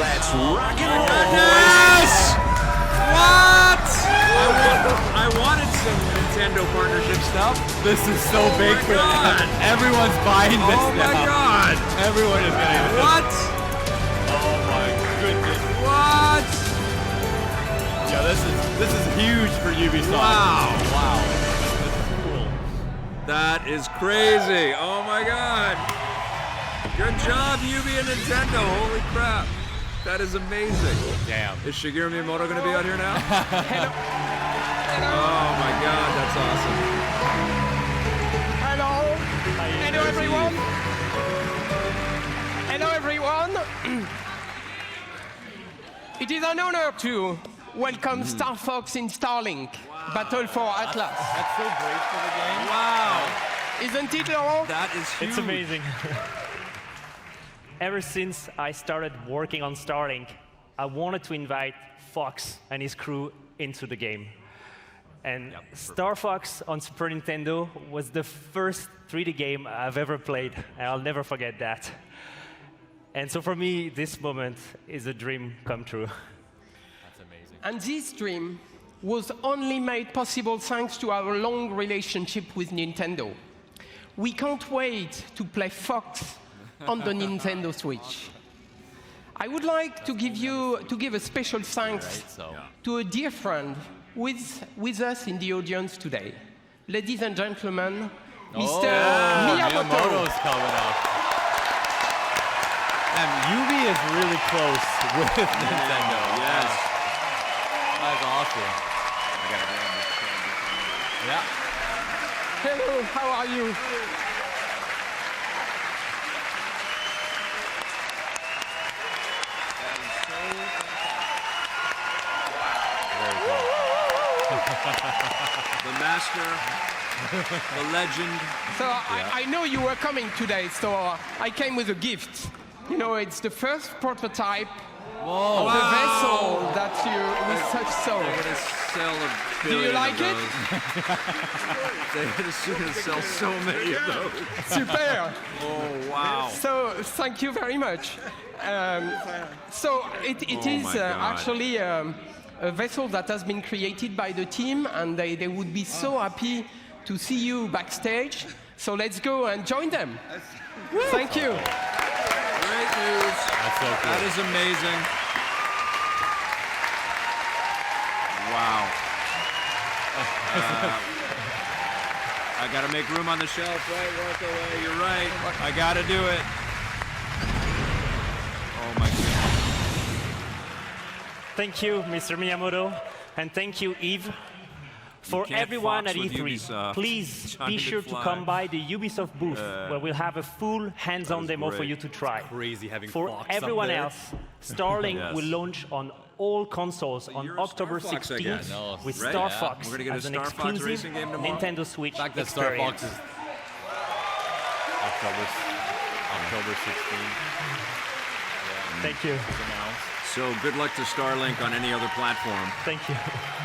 Let's rock and roll! Goodness! What? I wanted some Nintendo partnership stuff. This is so big for them. Everyone's buying this now. Oh my god! Everyone is getting this. What? Oh my goodness. What? Yeah, this is huge for Ubisoft. Wow. Wow. This is cool. That is crazy. Oh my god. Good job, Ubi and Nintendo. Holy crap. That is amazing. Damn. Is Shigeru Miyamoto going to be out here now? Oh my god, that's awesome. Hello. Hello, everyone. Hello, everyone. It is an honor to welcome Star Fox in Starlink, Battle for Atlas. That's so great for the game. Wow. Isn't it, Laurent? That is huge. It's amazing. Ever since I started working on Starlink, I wanted to invite Fox and his crew into the game. And Star Fox on Super Nintendo was the first 3D game I've ever played, and I'll never forget that. And so for me, this moment is a dream come true. That's amazing. And this dream was only made possible thanks to our long relationship with Nintendo. We can't wait to play Fox on the Nintendo Switch. I would like to give a special thanks to a dear friend with us in the audience today. Ladies and gentlemen, Mr. Miyamoto. Miyamoto's coming up. And Ubi is really close with Nintendo. Yes. That's awesome. Yeah. Hello, how are you? the master, the legend. So I know you were coming today, so I came with a gift. You know, it's the first prototype of the vessel that we sell. They're going to sell a Do billion you like of it? those. They're going to sell so many of those. Super. Oh, wow. So thank you very much. So it is actually a vessel that has been created by the team, and they would be so happy to see you backstage. So let's go and join them. Thank you. Great news. That's so cool. That is amazing. Wow. I got to make room on the shelf, right? Walk away. You're right. I got to do it. Oh, my goodness. Thank you, Mr. Miyamoto, and thank you, Yves. For everyone at E3, please be sure to come by the Ubisoft booth, where we'll have a full hands-on demo for you to try. Crazy having For Fox everyone up there. else, Starlink will launch on all consoles on October 16th with Star Fox We're gonna get as a an Star Fox exclusive racing game tomorrow. Nintendo Switch The fact that Star experience. Fox is October 16th. Thank you. So good luck to Starlink on any other platform. Thank you.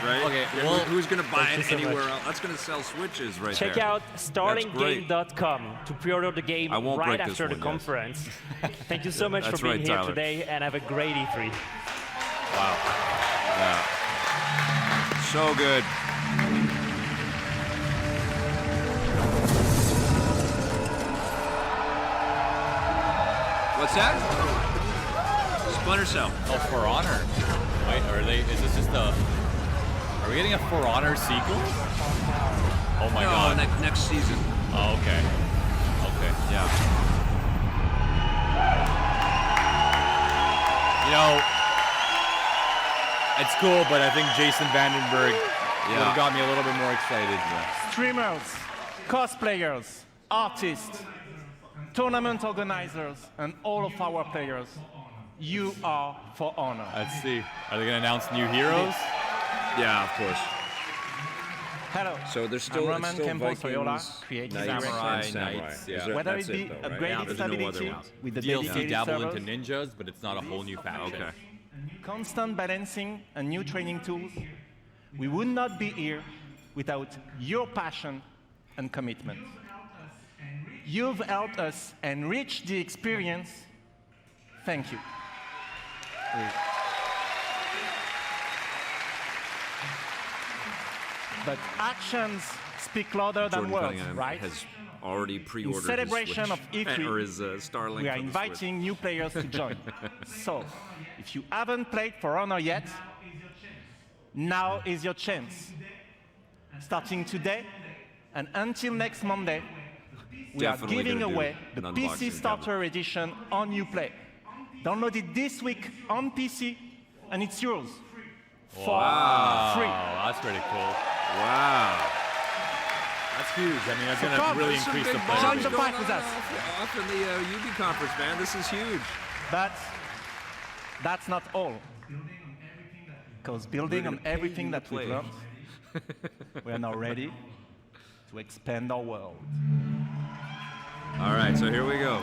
Right? Okay, Yeah, well, who's going to buy thank it you so anywhere much. else? That's going to sell Switches right Check there. out starlinkgame.com to pre-order the game won't right break this after the one, yes. conference. Thank you so much That's for being right, here Tyler. today, and have a great E3. Wow. Yeah. So good. What's that? Splinter Cell. Oh, For Honor. Wait, is this just a... Are we getting a For Honor sequel? Oh my god. Next season. Oh, okay. Okay. Yeah. You know, it's cool, but I think Jason Vandenberg would have got me a little bit more excited. Streamers, cosplayers, artists, tournament organizers, and all of our players, you are For Honor. Let's see. Are they going to announce new heroes? Yeah, of course. Hello. So there's still, I'm Roman it's still Campbell Vikings, Soyola, creative Knights, Samurai, and Samurai. Knights, yeah. Is there- Whether that's it be though, right? upgraded There's no other stability ones. with the DLC dedicated dabble servers, into ninjas, but it's not a whole new faction. Okay. constant balancing and new training tools, we would not be here without your passion and commitment. You've helped us enrich the experience. Thank you. But actions speak louder than Jordan words, Cunningham right? has already pre-ordered In celebration his of Switch, E3, or his Starlink. we are for the inviting new players to join. So, if you haven't played For Honor yet, now is your chance. Starting today and until next Monday, we Definitely are giving gonna do away the an PC unboxing, Starter Edition on Uplay. Download it this week on PC, and it's yours. For free. That's pretty cool. Wow. That's huge. I mean, that's So going come, to really there's some increase the big player join base. the fight with us. Off in the UB conference, man. This is huge. But that's not all. Because building on everything that we've learned, we are now ready to expand our world. All right, so here we go.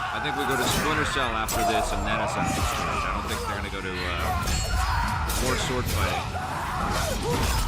I think we go to Splinter Cell after this and then Assassin's Creed. I don't think they're going to go to more sword fighting.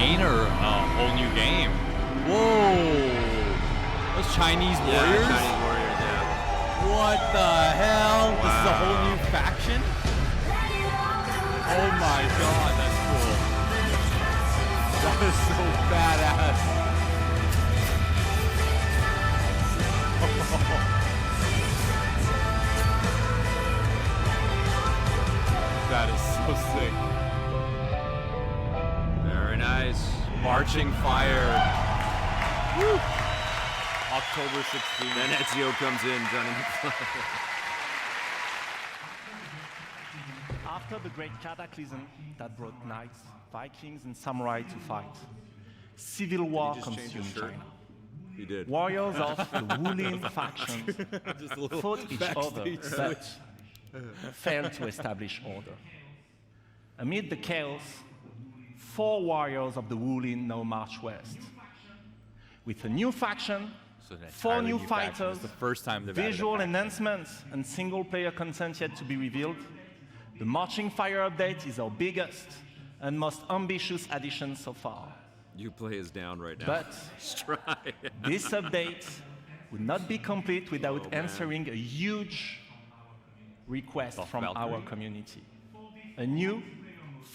campaign or a whole new game? Whoa! Those Chinese warriors? Yeah, Chinese warriors, yeah. What the hell? Wow. This is a whole new faction? Oh my god, that's cool. That is so badass. That is so sick. Very nice. Marching Fire. Woo. October 16th. Then Ezio comes in, Johnny McFly. After the great cataclysm that brought knights, Vikings, and samurai to fight, civil war consumed China. He did. Warriors of the ruling factions fought each other, but failed to establish order. Amid the chaos, 4 warriors of the ruling now march west. With a new faction, 4 new fighters, the first time visual enhancements, and single-player content yet to be revealed, the Marching Fire update is our biggest and most ambitious addition so far. Uplay is down right now. But this update would not be complete without answering a huge request from our community. A new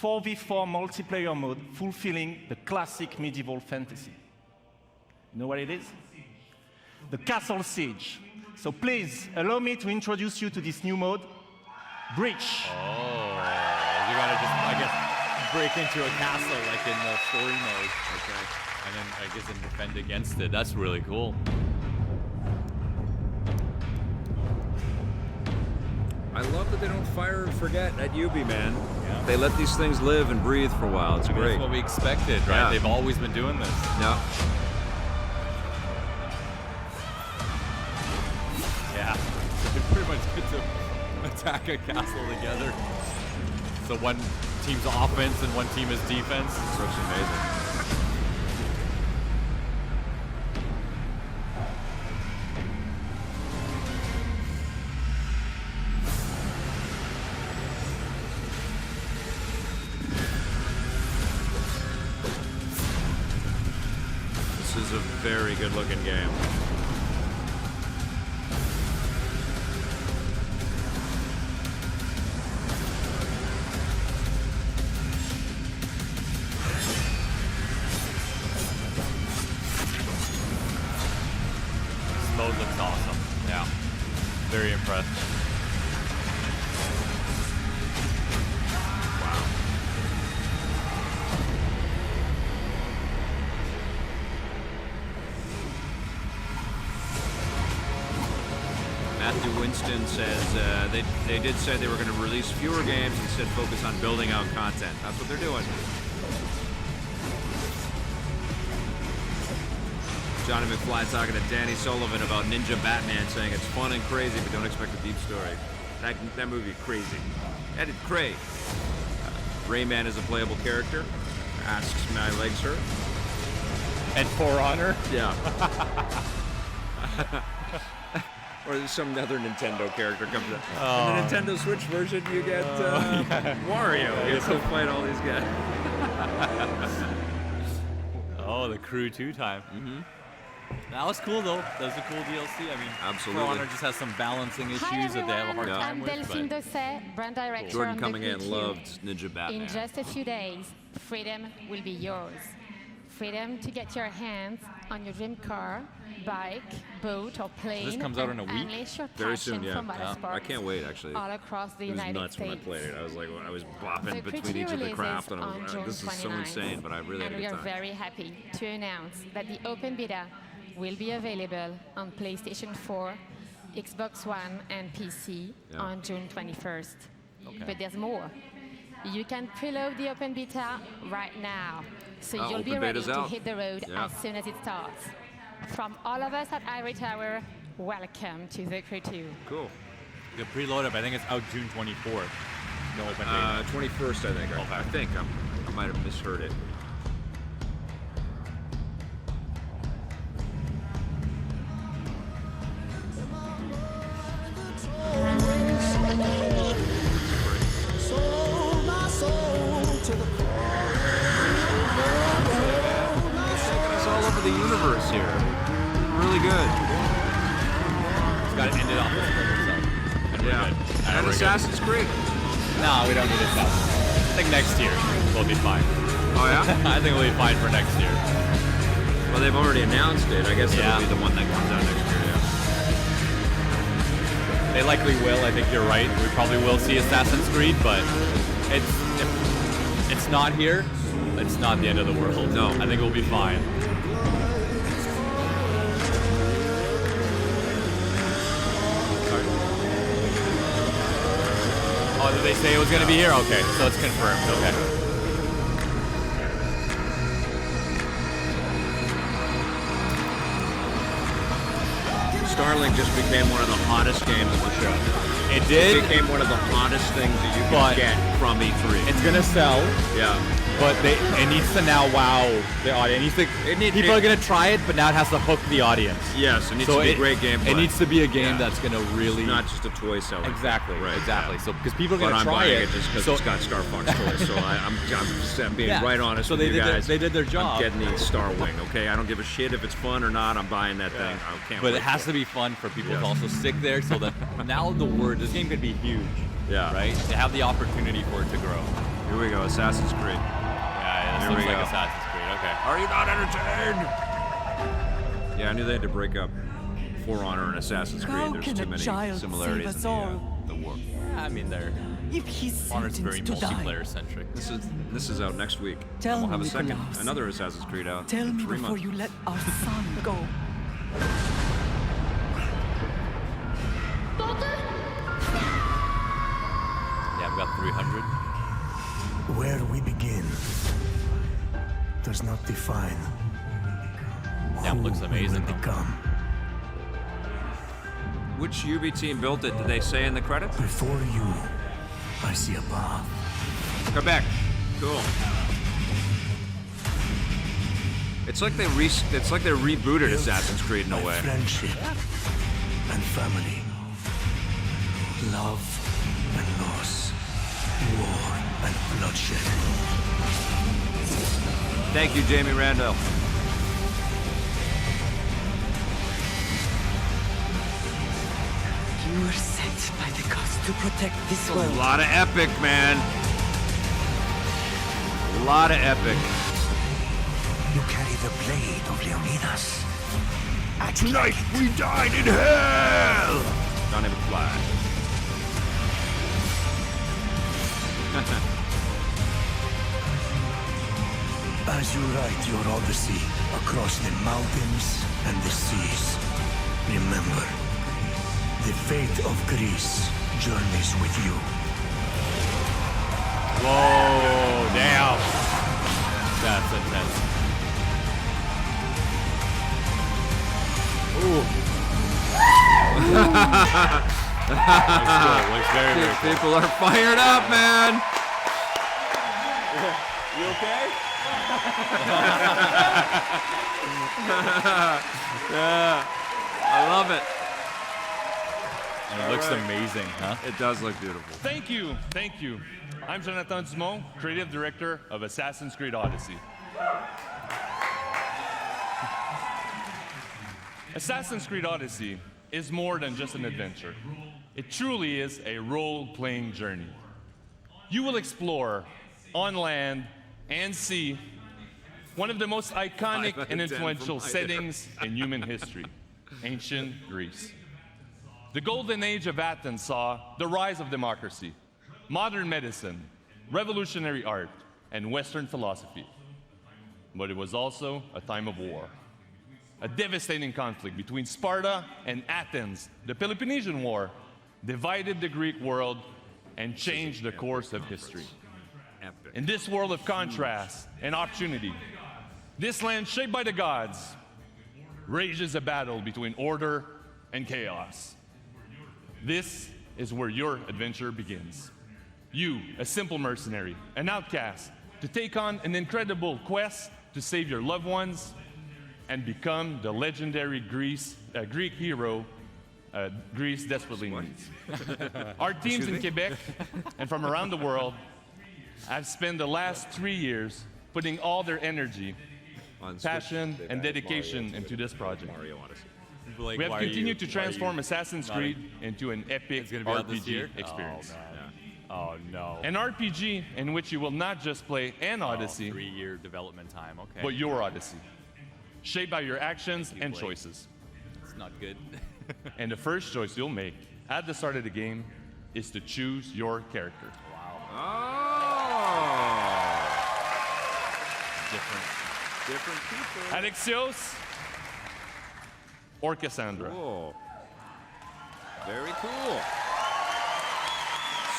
4v4 multiplayer mode fulfilling the classic medieval fantasy. You know what it is? The Castle Siege. So please, allow me to introduce you to this new mode, Breach. Oh, you gotta just, I guess, break into a castle like in the story mode. Okay. And then, I guess, and defend against it. That's really cool. I love that they don't fire and forget at Ubi, man. Yeah. They let these things live and breathe for a while. It's great. That's what we expected, right? Yeah. They've always been doing this. Yeah. Yeah. They pretty much get to attack a castle together. So one team's offense and one team is defense. Such amazing. This is a very good looking game. Mode looks awesome. Yeah. Very impressed. Wow. Matthew Winston says they did say they were going to release fewer games and instead focus on building out content. That's what they're doing. Johnny McFly talking to Danny Sullivan about Ninja Batman, saying it's fun and crazy, but don't expect a deep story. That movie, crazy. That is crazy. Rayman is a playable character. Asks my legs hurt. And For Honor? Yeah. Or some other Nintendo character comes up. Oh. In the Nintendo Switch version, you get Wario. You get to fight all these guys. Oh, the Crew 2 time. Mm-hmm. That was cool, though. That was a cool DLC. I mean, absolutely. For Honor just has some balancing issues that they have a hard time with. Delphine Dosset, brand director Jordan on coming the in loved Ninja Batman. In just a few days, freedom will be yours. Freedom to get your hands on your dream car, bike, boat, or plane. So this comes out in a week? Unleash your Very passion soon, yeah. for motorsports I can't wait, actually. all across the It was United nuts States. when I played it. I was like, I was bopping The between Crew each of the releases craft, and I on was June like, this is so 29th, insane, but I really had and a we good are time. very happy to announce that the open beta will be available on PlayStation 4, Xbox One, and PC on June 21st. Okay. But there's more. You can preload the open beta right now, so you'll be open ready beta's to out. hit the road Yeah. as soon as it starts. From all of us at Ivory Tower, welcome to the Crew 2. Cool. The preload up, I think it's out June 24th. No open beta. 21st, I think. Okay. I think. I might have misheard it. Sold my soul to the Just gotta end it off with itself. And we're good. And Assassin's Creed. No, we don't need Assassin's Creed. I think next year we'll be fine. Oh yeah? I think we'll be fine for next year. Well, they've already announced it. I guess it'll be the one that comes out next year, yeah. They likely will. I think you're right. We probably will see Assassin's Creed, but if it's not here, it's not the end of the world. No. I think we'll be fine. Oh, did they say it was going to be here? Okay, so it's confirmed. Okay. Starlink just became one of the hottest games of the show. It did? It became one of the hottest things that you can get from E3. It's going to sell. Yeah. But it needs to now wow the audience. People are going to try it, but now it has to hook the audience. Yes, it needs to be a great gameplay. It needs to be a game that's going to really... It's not just a toy seller. Exactly, right, exactly. Yeah. So because people are going to I'm try buying it. just because it's got Star Fox toys. So I'm being right honest with you guys. They did their job. I'm getting the Star Wing, okay? I don't give a shit if it's fun or not. I'm buying that thing. I can't But wait it has to be fun for people to also stick there so that now this game could be huge. Yeah. Right? They have the opportunity for it to grow. Here we go, Assassin's Creed. Yeah, it seems like Assassin's Creed. Okay. Are you not entertained? Yeah, I knew they had to break up For Honor and Assassin's Creed. There's too many similarities in the war. Yeah, I mean, Honor's very multiplayer centric. This is out next week. Tell and we'll have me, another Assassin's Creed out. Tell in me 3 before months. you let our son go. Yeah, I've got 300. Where we begin does not define Yeah, it looks amazing. become. Which UB team built it? Did they say in the credits? Before you, I see a path. Quebec. Cool. It's like they rebooted Assassin's Creed in a way. Friendship and family, love and loss, war and bloodshed. Thank you, Jamie Randall. You were sent by the gods to protect this world. A lot of epic, man. A lot of epic. You carry the blade of Leonidas. Tonight we dine in hell! Don't even fly. As you write your Odyssey across the mountains and the seas, remember, the fate of Greece journeys with you. Whoa, damn. That's intense. Ooh. Looks very cool. People are fired up, man. You okay? Yeah, I love it. And it looks amazing, huh? It does look beautiful. Thank you. I'm Jonathan Simone, creative director of Assassin's Creed Odyssey. Assassin's Creed Odyssey is more than just an adventure. It truly is a role-playing journey. You will explore, on land and sea, one of the most iconic and influential settings in human history, ancient Greece. The golden age of Athens saw the rise of democracy, modern medicine, revolutionary art, and Western philosophy. But it was also a time of war. A devastating conflict between Sparta and Athens, the Peloponnesian War, divided the Greek world and changed the course of history. In this world of contrast and opportunity, this land shaped by the gods rages a battle between order and chaos. This is where your adventure begins. You, a simple mercenary, an outcast, to take on an incredible quest to save your loved ones and become the legendary Greek hero Greece desperately needs. Our teams in Quebec and from around the world have spent the last 3 years putting all their energy, passion, and dedication into this project. Like, we have continued to transform Assassin's Creed into an epic RPG experience. Oh no. An RPG in which you will not just play an Odyssey, 3-year development time, okay. but your Odyssey, shaped by your actions and choices. It's not good. And the first choice you'll make at the start of the game is to choose your character. Different people. Alexios or Cassandra. Cool. Very cool.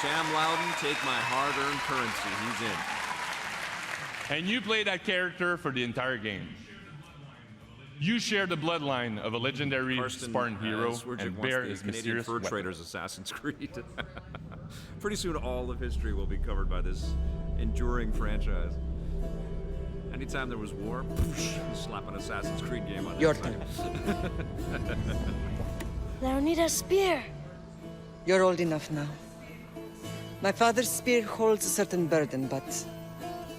Sam Loudon, take my hard-earned currency. He's in. And you play that character for the entire game. You share the bloodline of a legendary Spartan hero, and Behr is Canadian mysterious fur weapon. traders Assassin's Creed. Pretty soon, all of history will be covered by this enduring franchise. Anytime there was war, slap an Assassin's Creed game on Your it. turn. Leonida's spear. You're old enough now. My father's spear holds a certain burden, but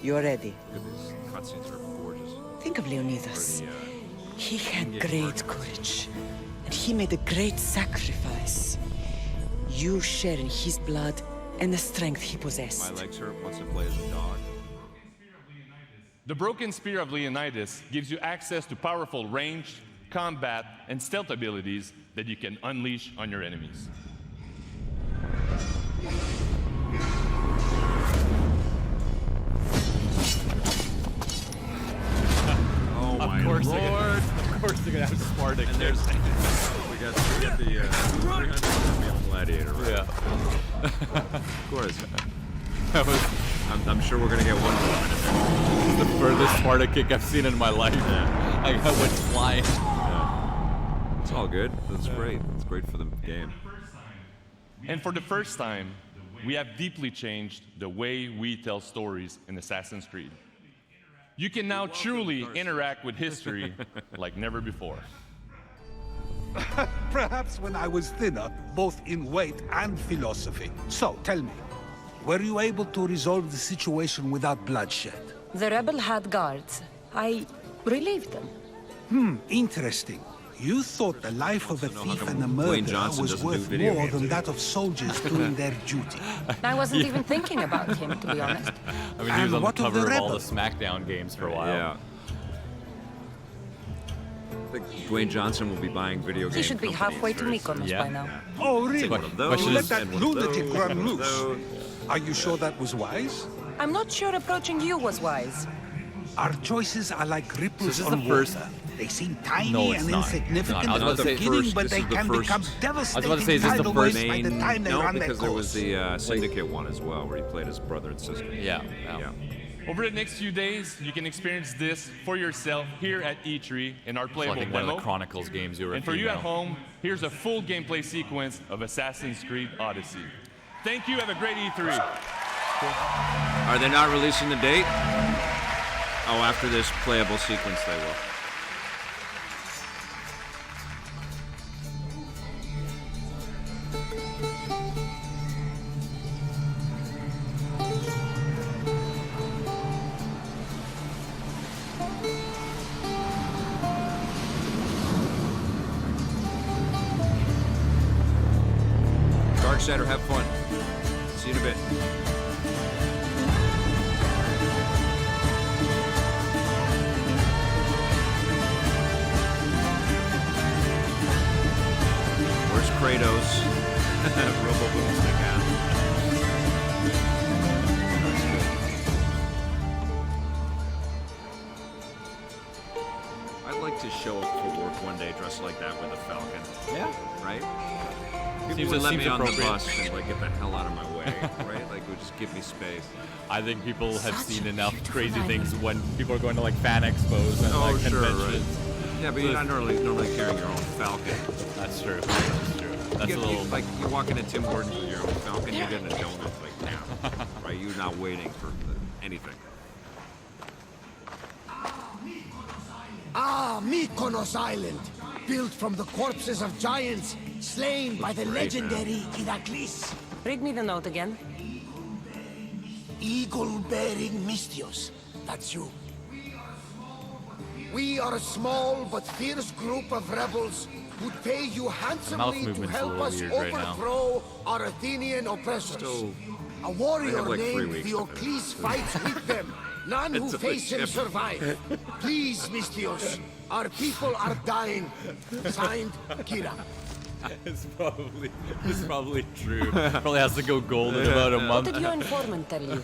you're ready. Look at these cutscenes are gorgeous. Think of Leonidas. He had great courage, and he made a great sacrifice. You share in his blood and the strength he possessed. My legs hurt once I play as a dog. The broken spear of Leonidas gives you access to powerful ranged, combat, and stealth abilities that you can unleash on your enemies. Oh my Lord! Of course they're gonna have Sparta. And there's we got the 300 Gladiator, right? Yeah. Of course. I'm sure we're gonna get one more. It's the furthest Sparta kick I've seen in my life. Yeah. I went flying. Yeah. It's all good. That's great. It's great for the game. And for the first time, we have deeply changed the way we tell stories in Assassin's Creed. You can now truly interact with history like never before. Perhaps when I was thinner, both in weight and philosophy. So, tell me, were you able to resolve the situation without bloodshed? The rebel had guards. I relieved them. Interesting. You thought the life of a thief and a murderer was worth more than that of soldiers doing their duty. I wasn't even thinking about him, to be honest. I mean, he was on the cover of all the SmackDown games for a while. Yeah. I think Dwayne Johnson will be buying video games. He should be halfway to Mykonos by now. Oh, really? One of those, You let that and one of lunatic those, run and one of loose. those. Are you sure that was wise? I'm not sure approaching you was wise. Our choices are like ripples this on the first- water. They seem tiny No, it's and not. insignificant No, at the beginning, but they can become devastating tidal waves by the time they run their because there was course. the Syndicate one as well, where he played his brother and sister. Yeah. Over the next few days, you can experience this for yourself here at E3 in our It's playable like one of demo. the Chronicles games you were. And for you at home, here's a full gameplay sequence of Assassin's Creed Odyssey. Thank you. Have a great E3. Are they not releasing the date? Oh, after this playable sequence, they will. Darksider, have fun. See you in a bit. Where's Kratos? Robo Boomstick out. I'd like to show up for work one day dressed like that with a falcon. Yeah. Right? Seems- People would let seems me on the appropriate. bus and like get the hell out of my way, right? Like, it would just give me space. I think people have seen enough crazy things when people are going to like fan expos and like sure, right. conventions. Yeah, but you're not normally carrying your own falcon. That's true. That's true. That's a little. Like, you walk into Tim Hortons with your own falcon, you're getting a donut like now, right? You're not waiting for anything. Ah, Mykonos Island, built from the corpses of giants slain by the great, legendary Iraklis. Read me the note again. Eagle-bearing Mystios, that's you. We are a small but fierce group of rebels would pay you Mouth handsomely to movement's a help little us weird right now. overthrow our Athenian oppressors. A warrior like 3 named weeks Theocles fights with them. None who It's a face him ship. survive. Please, Mystios, our people are dying. Signed, Kira. It's probably true. Probably has to go gold in about a What month. did your informant tell you?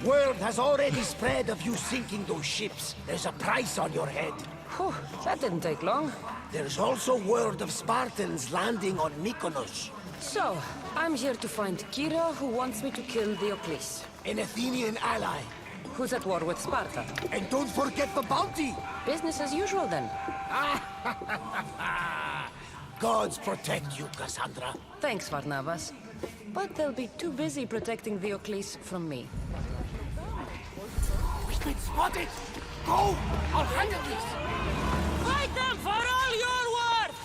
Word has already spread of you sinking those ships. There's a price on your head. Whew, that didn't take long. There's also word of Spartans landing on Mykonos. So, I'm here to find Kira, who wants me to kill Theocles. An Athenian ally. Who's at war with Sparta. And don't forget the bounty! Business as usual, then. Gods protect you, Cassandra. Thanks, Varnavas. But they'll be too busy protecting Theocles from me. We've been spotted! Go! I'll handle this! Fight them for all you're worth!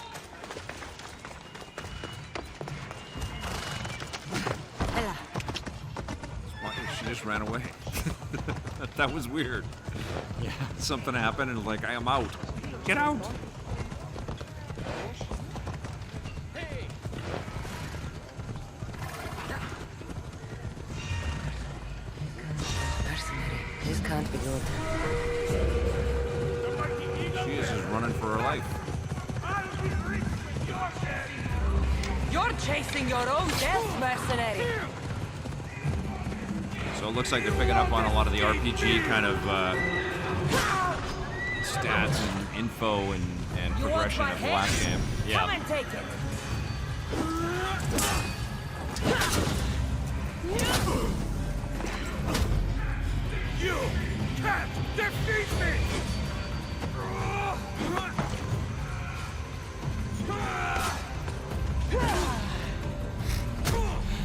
Ella. She just ran away. That was weird. Yeah. Something happened and like, I am out. Get out! Mercenary. This can't be good. She is just running for her life. You're chasing your own death, mercenary! So it looks like they're picking up on a lot of the RPG kind of stats and info and progression of the last game. Yeah. Come and take it! You can't defeat me!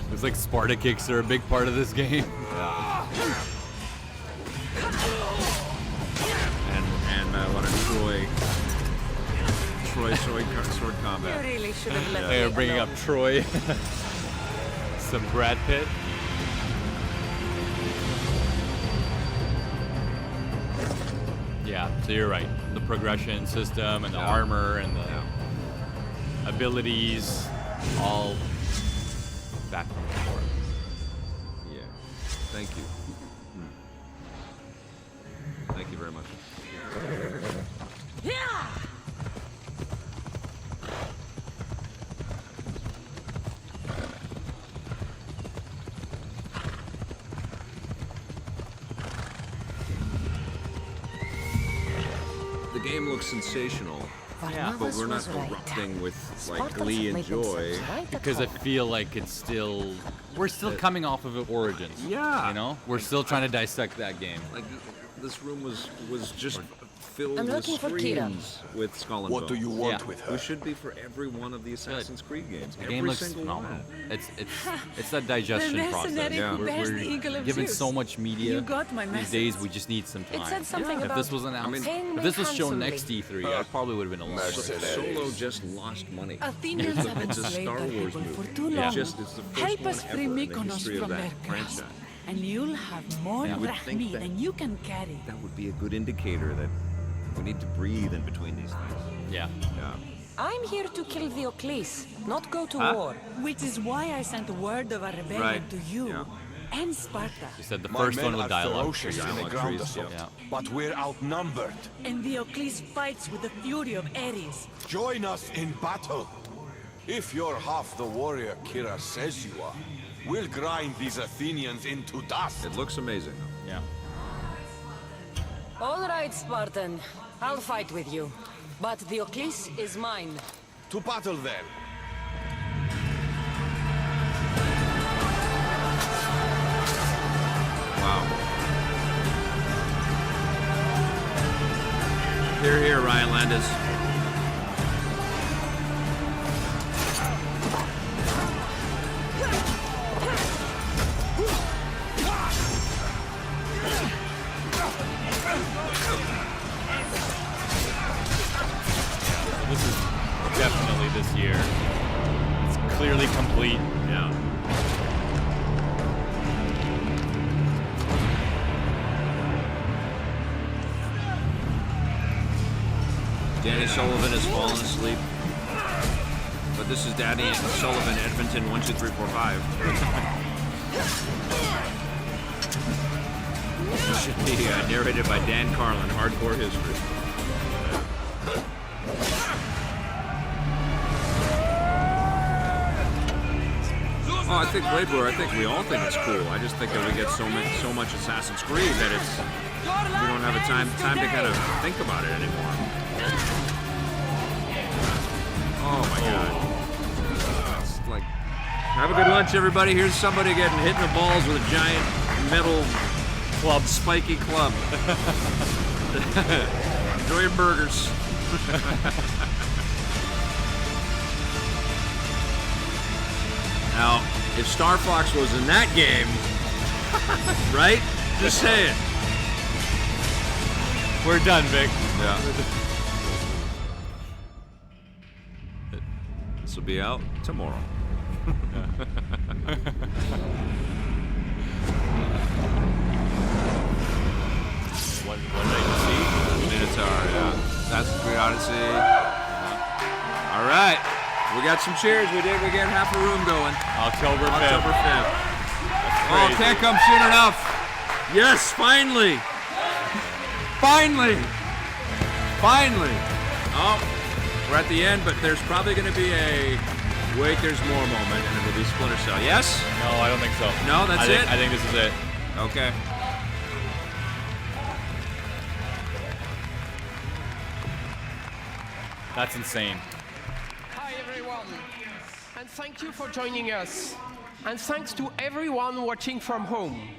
Looks like Sparta kicks are a big part of this game. And a lot of Troy sword combat. You really should have let They are me bringing alone. up Troy. Some Brad Pitt. Yeah, so you're right. The progression system and the armor and the abilities, all back from before. Yeah. Thank you. Thank you very much. Yeah! The game looks sensational. Yeah. But we're not Varnavas was right. erupting with like Spartans glee have and made joy. themselves right at Because I home. feel like it's still, we're still coming off of Origins. Yeah. You know, we're still trying to dissect that game. Like this room was just filled I'm with looking for Kira. screens with Skull and What do Bones. you want with her? We should be for every one of the Assassin's Creed games. The every game looks single phenomenal. one. It's that digestion The process. mercenary who bears the eagle of given Zeus. so much media You got my these message. days. We just need some time. It said something If about this was announced, paying if this was shown handsomely. next E3, I probably would have been a lot. Solo just lost money. Athenians have It's a enslaved Star our Wars people movie. for too long. It's the first Help one us free ever in the Mykonos history of from that their grasp, franchise. and you'll have more Yeah. I would think drachmi that- than you can carry. That would be a good indicator that we need to breathe in between these things. Yeah. Yeah. I'm here to kill Theocles, not go to Huh? war. Which is why I sent word of our rebellion Right. to you Yeah. and Sparta. You said the My first men one with are dialogue. ferocious in a Dialogue ground trees, assault, yeah. but we're outnumbered. And Theocles fights with the fury of Ares. Join us in battle. If you're half the warrior Kira says you are, we'll grind these Athenians into dust. It looks amazing. Yeah. All right, Spartan. I'll fight with you. But Theocles is mine. To battle then. Wow. Here, Ryan Landis. This is definitely this year. It's clearly complete. Yeah. Danny Sullivan has fallen asleep. But this is Danny Sullivan, Edmonton 1, 2, 3, 4, 5. This should be narrated by Dan Carlin, Hardcore History. Oh, I think Blade, I think we all think it's cool. I just think that we get so much Assassin's Creed that we don't have a time to kind of think about it anymore. Oh my God! It's like, have a good lunch, everybody. Here's somebody getting hit in the balls with a giant metal club, spiky club. Enjoy your burgers. Now, if Star Fox was in that game, right? Just saying. We're done, Vic. Yeah. This will be out tomorrow. One night to see. Minotaur, yeah. That's the Great Odyssey. All right. We got some cheers. We get half a room going. October 5th. October 5th. Oh, can't come soon enough. Yes, finally. Finally. Oh, we're at the end, but there's probably going to be a wait, there's more moment, and it'll be Splinter Cell. Yes? No, I don't think so. No, that's it? I think this is it. Okay. That's insane. Hi, everyone. And thank you for joining us. And thanks to everyone watching from home.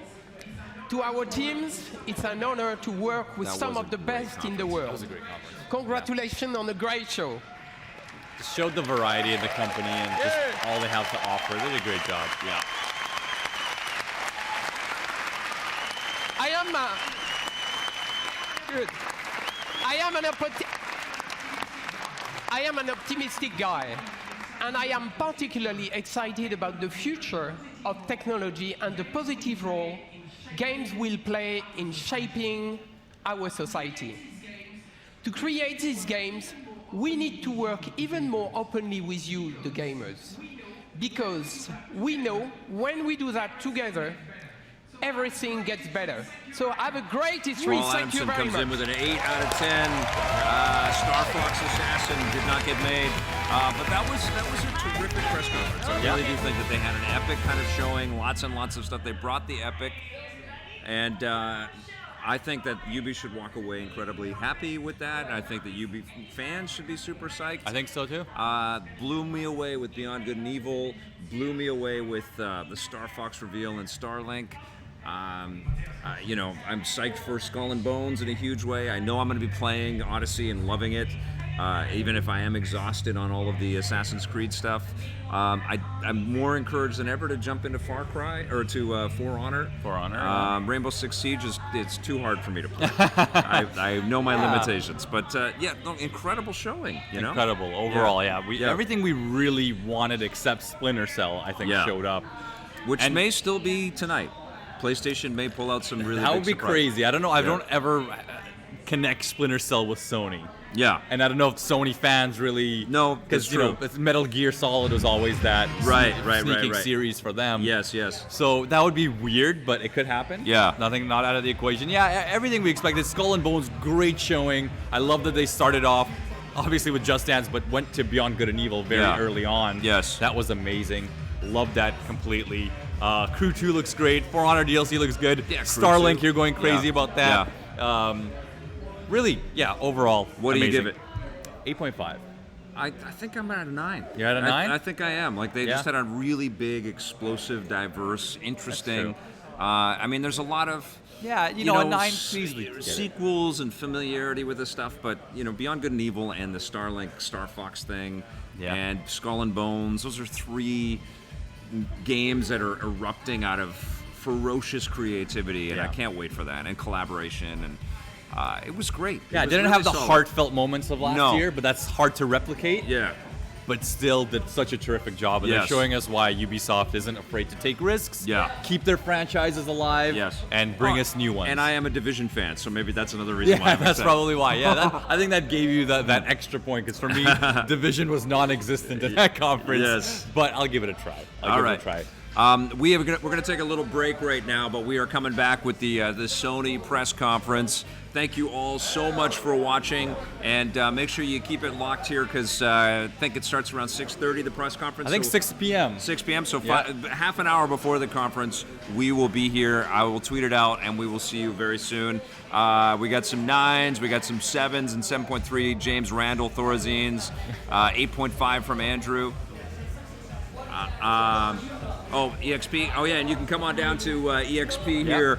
To our teams, it's an honor to work with some of the best in the world. That was a great conference. Congratulations on a great show. Just showed the variety of the company and just all they have to offer. They did a great job. Yeah. I am an optimistic guy, and I am particularly excited about the future of technology and the positive role games will play in shaping our society. To create these games, we need to work even more openly with you, the gamers, because we know when we do that together, everything gets better. So have a great history. Thank you very much. Comes in with an 8 out of 10. Star Fox Assassin did not get made, but that was a terrific press conference. I really do think that they had an epic kind of showing, lots and lots of stuff. They brought the epic, and I think that Ubi should walk away incredibly happy with that. I think that Ubi fans should be super psyched. I think so too. Blew me away with Beyond Good and Evil. Blew me away with the Star Fox reveal and Starlink. You know, I'm psyched for Skull and Bones in a huge way. I know I'm going to be playing Odyssey and loving it, even if I am exhausted on all of the Assassin's Creed stuff. I'm more encouraged than ever to jump into Far Cry, or to For Honor. For Honor. Rainbow Six Siege it's too hard for me to play. I know my limitations, but incredible showing. You know? Incredible overall. Everything we really wanted except Splinter Cell, I think, showed up, which may still be tonight. PlayStation may pull out some really that big would be surprise. crazy. I don't know. I don't ever connect Splinter Cell with Sony. Yeah. And I don't know if Sony fans really... No, because, you know, Metal Gear Solid was always that sneaking series for them. Yes. So that would be weird, but it could happen. Yeah. Nothing not out of the equation. Yeah, everything we expected. Skull and Bones, great showing. I love that they started off, obviously with Just Dance, but went to Beyond Good and Evil very early on. Yes. That was amazing. Loved that completely. Crew 2 looks great. For Honor DLC looks good. Yeah, Starlink, you're going crazy about that. Yeah. Really, overall, what amazing. do you give it? 8.5. I think I'm at a 9. You're at a 9? I think I am. Like, they just had a really big, explosive, diverse, interesting... I mean, there's a lot of... Yeah, you know, a 9 sequels and familiarity with this stuff, but, you know, Beyond Good and Evil and the Starlink, Star Fox thing, and Skull and Bones, those are 3 games that are erupting out of ferocious creativity, and I can't wait for that, and collaboration, and it was great. Yeah, it didn't have the heartfelt moments of last year, but that's hard to replicate. Yeah. but still did such a terrific job. And they're showing us why Ubisoft isn't afraid to take risks, keep their franchises alive, and bring us new ones. And I am a Division fan, so maybe that's another reason why. That's probably why. Yeah, I think that gave you that extra point, because for me, Division was non-existent at that conference. But I'll give it a try. I'll give it a try. We're going to take a little break right now, but we are coming back with the Sony press conference. Thank you all so much for watching, and make sure you keep it locked here, because I think it starts around 6:30, the press conference. I think 6 p.m. 6 p.m., so half an hour before the conference, we will be here. I will tweet it out, and we will see you very soon. We got some 9s, we got some 7s and 7.3, James Randall Thorazines, 8.5 from Andrew. EXP. Oh, yeah, and you can come on down to EXP here,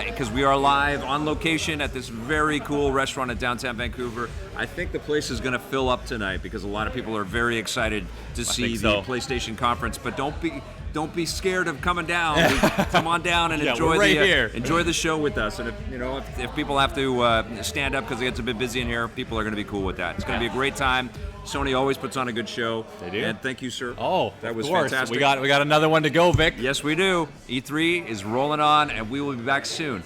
because we are live on location at this very cool restaurant at downtown Vancouver. I think the place is going to fill up tonight, because a lot of people are very excited to see the PlayStation conference. But don't be scared of coming down. Come on down and enjoy the show with us. And if people have to stand up because it gets a bit busy in here, people are going to be cool with that. It's going to be a great time. Sony always puts on a good show. They do. And thank you, sir. Oh, that was course. fantastic. We got another one to go, Vic. Yes, we do. E3 is rolling on, and we will be back soon.